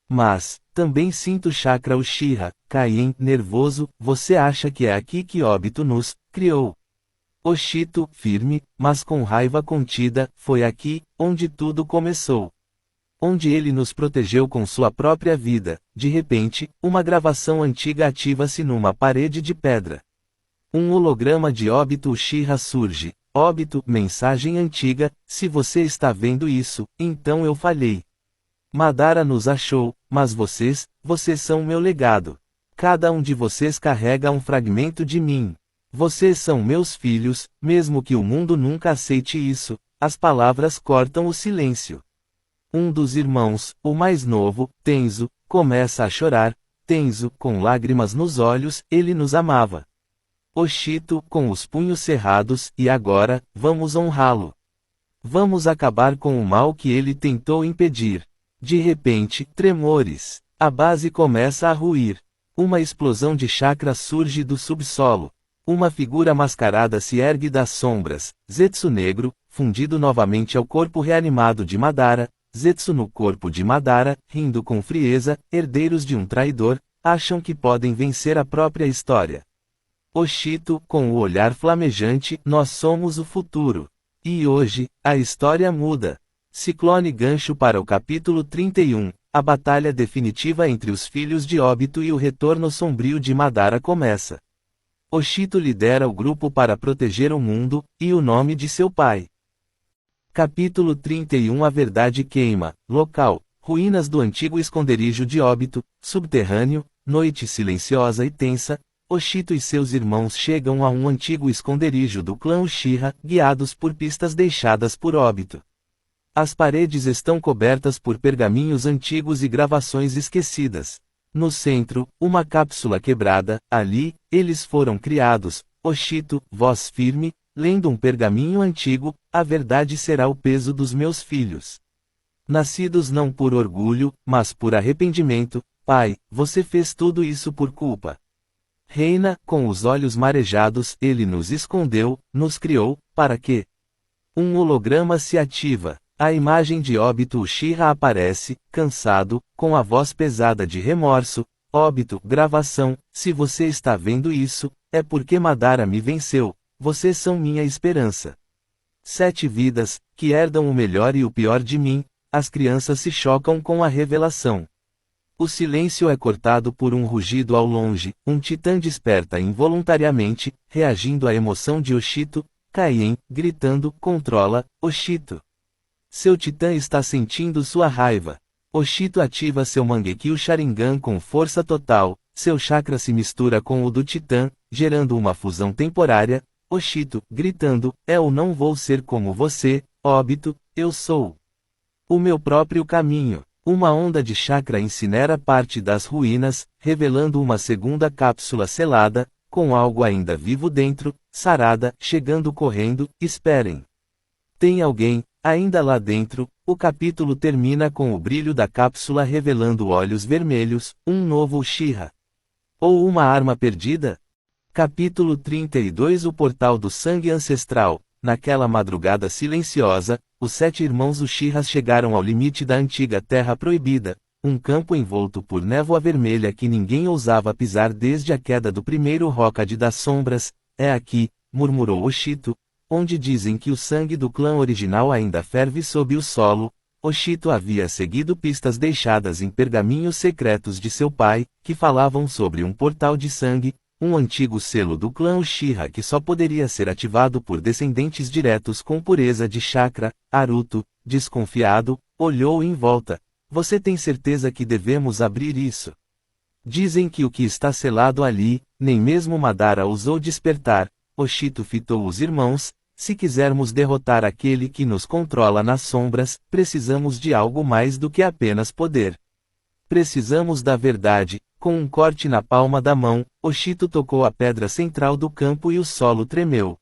Mas também sinto chakra Uchiha. Kaien, nervoso: você acha que é aqui que Obito nos criou? Oshito, firme, mas com raiva contida: foi aqui onde tudo começou. Onde ele nos protegeu com sua própria vida. De repente, uma gravação antiga ativa-se numa parede de pedra. Um holograma de Obito Uchiha surge. Obito, mensagem antiga: se você está vendo isso, então eu falhei. Madara nos achou, mas vocês são meu legado. Cada um de vocês carrega um fragmento de mim. Vocês são meus filhos, mesmo que o mundo nunca aceite isso. as palavras cortam o silêncio. Um dos irmãos, o mais novo, Tenzo, começa a chorar. Tenzo, com lágrimas nos olhos, ele nos amava. Oshito, com os punhos cerrados, e agora, vamos honrá-lo. Vamos acabar com o mal que ele tentou impedir. De repente, tremores. A base começa a ruir. Uma explosão de chakra surge do subsolo. Uma figura mascarada se ergue das sombras. Zetsu negro, fundido novamente ao corpo reanimado de Madara. Zetsu no corpo de Madara, rindo com frieza, herdeiros de um traidor, acham que podem vencer a própria história. Oshito, com o olhar flamejante, nós somos o futuro. E hoje, a história muda. Ciclone gancho para o capítulo 31, a batalha definitiva entre os filhos de Obito e o retorno sombrio de Madara começa. Oshito lidera o grupo para proteger o mundo, e o nome de seu pai. Capítulo 31 A verdade queima. Local: ruínas do antigo esconderijo de Obito, subterrâneo, noite silenciosa e tensa. Oshito e seus irmãos chegam a um antigo esconderijo do clã Uchiha, guiados por pistas deixadas por Obito. As paredes estão cobertas por pergaminhos antigos e gravações esquecidas. No centro, uma cápsula quebrada. Ali, eles foram criados. Oshito, voz firme, lendo um pergaminho antigo: a verdade será o peso dos meus filhos. Nascidos não por orgulho, mas por arrependimento. Pai, você fez tudo isso por culpa. Reina, com os olhos marejados, ele nos escondeu, nos criou, para quê? Um holograma se ativa. A imagem de Obito Uchiha aparece, cansado, com a voz pesada de remorso. Obito, gravação: se você está vendo isso, é porque Madara me venceu. Vocês são minha esperança. 7 vidas, que herdam o melhor e o pior de mim. As crianças se chocam com a revelação. O silêncio é cortado por um rugido ao longe. Um titã desperta involuntariamente, reagindo à emoção de Oshito. Kaien, gritando: controla, Oshito. Seu titã está sentindo sua raiva. Oshito ativa seu Mangekyo Sharingan com força total. Seu chakra se mistura com o do titã, gerando uma fusão temporária. Oshito, gritando: eu não vou ser como você, Obito, eu sou o meu próprio caminho. Uma onda de chakra incinera parte das ruínas, revelando uma segunda cápsula selada, com algo ainda vivo dentro. Sarada, chegando correndo: esperem. Tem alguém ainda lá dentro. O capítulo termina com o brilho da cápsula revelando olhos vermelhos, um novo Uchiha. Ou uma arma perdida? Capítulo 32 O Portal do Sangue Ancestral. Naquela madrugada silenciosa, os 7 irmãos Uchihas chegaram ao limite da antiga Terra Proibida, um campo envolto por névoa vermelha que ninguém ousava pisar desde a queda do primeiro Hokage das Sombras. É aqui, murmurou Oshito, onde dizem que o sangue do clã original ainda ferve sob o solo. Oshito havia seguido pistas deixadas em pergaminhos secretos de seu pai, que falavam sobre um portal de sangue, um antigo selo do clã Uchiha que só poderia ser ativado por descendentes diretos com pureza de chakra. Naruto, desconfiado, olhou em volta. Você tem certeza que devemos abrir isso? Dizem que o que está selado ali, nem mesmo Madara ousou despertar. Oshito fitou os irmãos: se quisermos derrotar aquele que nos controla nas sombras, precisamos de algo mais do que apenas poder. Precisamos da verdade. Com um corte na palma da mão, Oshito tocou a pedra central do campo e o solo tremeu.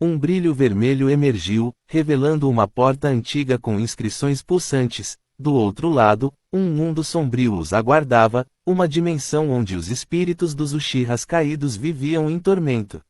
Um brilho vermelho emergiu, revelando uma porta antiga com inscrições pulsantes. Do outro lado, um mundo sombrio os aguardava, uma dimensão onde os espíritos dos Uchihas caídos viviam em tormento.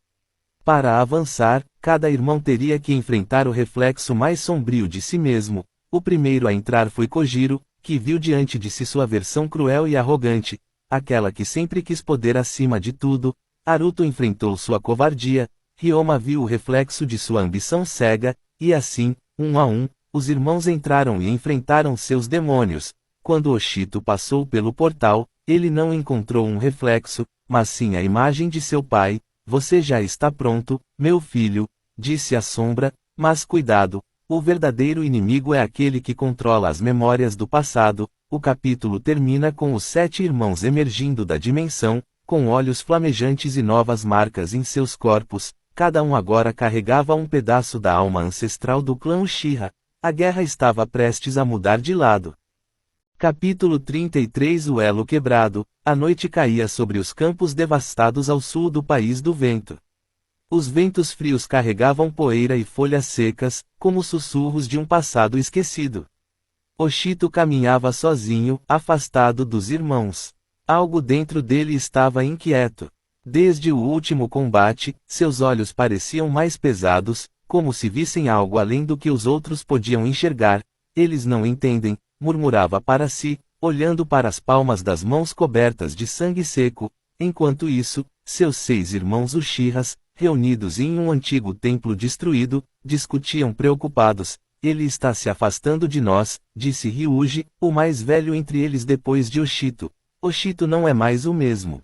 Para avançar, cada irmão teria que enfrentar o reflexo mais sombrio de si mesmo. O primeiro a entrar foi Kojiro, que viu diante de si sua versão cruel e arrogante, aquela que sempre quis poder acima de tudo. Naruto enfrentou sua covardia. Ryoma viu o reflexo de sua ambição cega, e assim, um a um, os irmãos entraram e enfrentaram seus demônios. Quando Oshito passou pelo portal, ele não encontrou um reflexo, mas sim a imagem de seu pai. Você já está pronto, meu filho, disse a sombra, mas cuidado, o verdadeiro inimigo é aquele que controla as memórias do passado. O capítulo termina com os 7 irmãos emergindo da dimensão, com olhos flamejantes e novas marcas em seus corpos. cada um agora carregava um pedaço da alma ancestral do clã Uchiha. A guerra estava prestes a mudar de lado. Capítulo 33 O elo quebrado. A noite caía sobre os campos devastados ao sul do País do Vento. Os ventos frios carregavam poeira e folhas secas, como sussurros de um passado esquecido. Oshito caminhava sozinho, afastado dos irmãos. Algo dentro dele estava inquieto. Desde o último combate, seus olhos pareciam mais pesados, como se vissem algo além do que os outros podiam enxergar. Eles não entendem, murmurava para si, olhando para as palmas das mãos cobertas de sangue seco. Enquanto isso, seus 6 irmãos Uchihas, reunidos em um antigo templo destruído, discutiam preocupados. Ele está se afastando de nós, disse Ryuji, o mais velho entre eles depois de Oshito. Oshito não é mais o mesmo.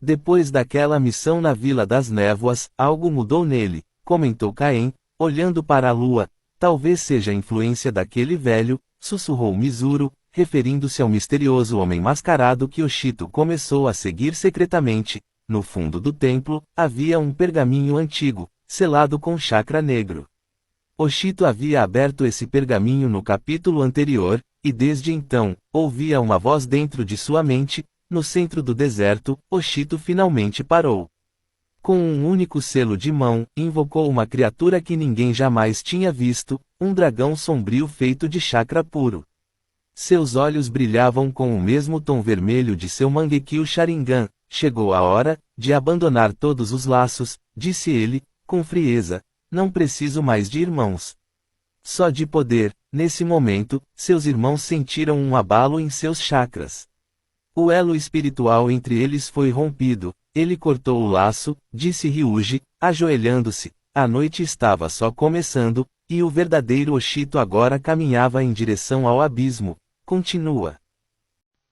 Depois daquela missão na Vila das Névoas, algo mudou nele, comentou Kaen, olhando para a lua. Talvez seja a influência daquele velho, sussurrou Mizuru, referindo-se ao misterioso homem mascarado que Oshito começou a seguir secretamente. No fundo do templo, havia um pergaminho antigo, selado com chakra negro. Oshito havia aberto esse pergaminho no capítulo anterior, e desde então, ouvia uma voz dentro de sua mente. No centro do deserto, Oshito finalmente parou. Com um único selo de mão, invocou uma criatura que ninguém jamais tinha visto, um dragão sombrio feito de chakra puro. Seus olhos brilhavam com o mesmo tom vermelho de seu Mangekyo Sharingan. Chegou a hora de abandonar todos os laços, disse ele, com frieza. Não preciso mais de irmãos. Só de poder. Nesse momento, seus irmãos sentiram um abalo em seus chakras. O elo espiritual entre eles foi rompido. Ele cortou o laço, disse Ryuji, ajoelhando-se. A noite estava só começando, e o verdadeiro Oshito agora caminhava em direção ao abismo. Continua.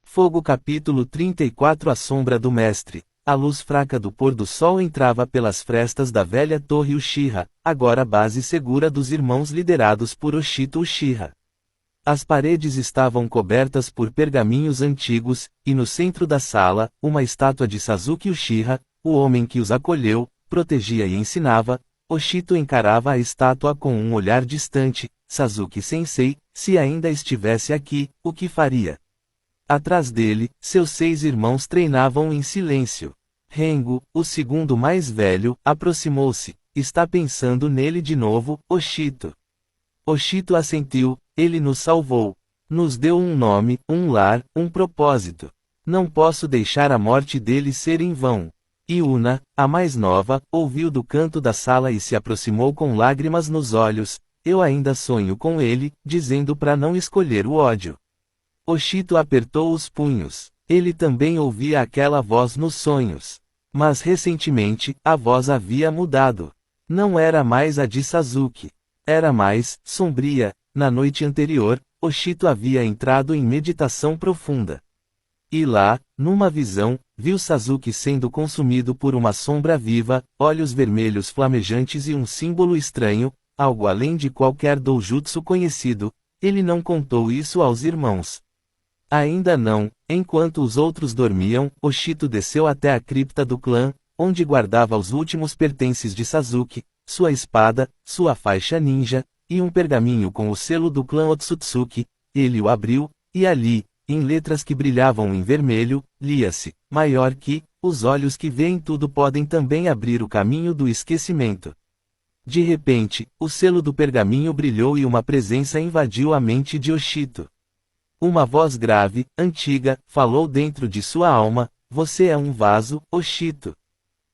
Fogo capítulo 34 A sombra do mestre. A luz fraca do pôr do sol entrava pelas frestas da velha torre Uchiha, agora base segura dos irmãos liderados por Oshito Uchiha. As paredes estavam cobertas por pergaminhos antigos, e no centro da sala, uma estátua de Sasuke Uchiha, o homem que os acolheu, protegia e ensinava. Oshito encarava a estátua com um olhar distante. Sasuke-sensei, se ainda estivesse aqui, o que faria? Atrás dele, seus 6 irmãos treinavam em silêncio. Rengo, o segundo mais velho, aproximou-se. Está pensando nele de novo, Oshito? Oshito assentiu. Ele nos salvou. Nos deu um nome, um lar, um propósito. Não posso deixar a morte dele ser em vão. Yuna, a mais nova, ouviu do canto da sala e se aproximou com lágrimas nos olhos. Eu ainda sonho com ele, dizendo para não escolher o ódio. Oshito apertou os punhos. Ele também ouvia aquela voz nos sonhos. Mas recentemente, a voz havia mudado. Não era mais a de Sasuke. Era mais sombria. Na noite anterior, Oshito havia entrado em meditação profunda. E lá, numa visão, viu Sasuke sendo consumido por uma sombra viva, olhos vermelhos flamejantes e um símbolo estranho, algo além de qualquer doujutsu conhecido. Ele não contou isso aos irmãos. Ainda não. Enquanto os outros dormiam, Oshito desceu até a cripta do clã, onde guardava os últimos pertences de Sasuke, sua espada, sua faixa ninja, e um pergaminho com o selo do clã Otsutsuki. Ele o abriu, e ali, em letras que brilhavam em vermelho, lia-se: maior que, os olhos que veem tudo podem também abrir o caminho do esquecimento. De repente, o selo do pergaminho brilhou e uma presença invadiu a mente de Oshito. Uma voz grave, antiga, falou dentro de sua alma: você é um vaso, Oshito.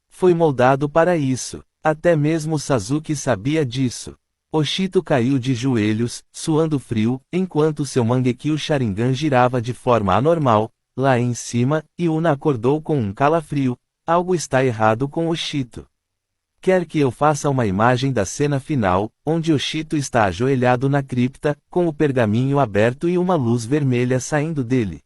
Foi moldado para isso. Até mesmo Sasuke sabia disso. Oshito caiu de joelhos, suando frio, enquanto seu Mangekyo Sharingan girava de forma anormal. Lá em cima, Yuna acordou com um calafrio. Algo está errado com Oshito. Quer que eu faça uma imagem da cena final, onde Oshito está ajoelhado na cripta, com o pergaminho aberto e uma luz vermelha saindo dele.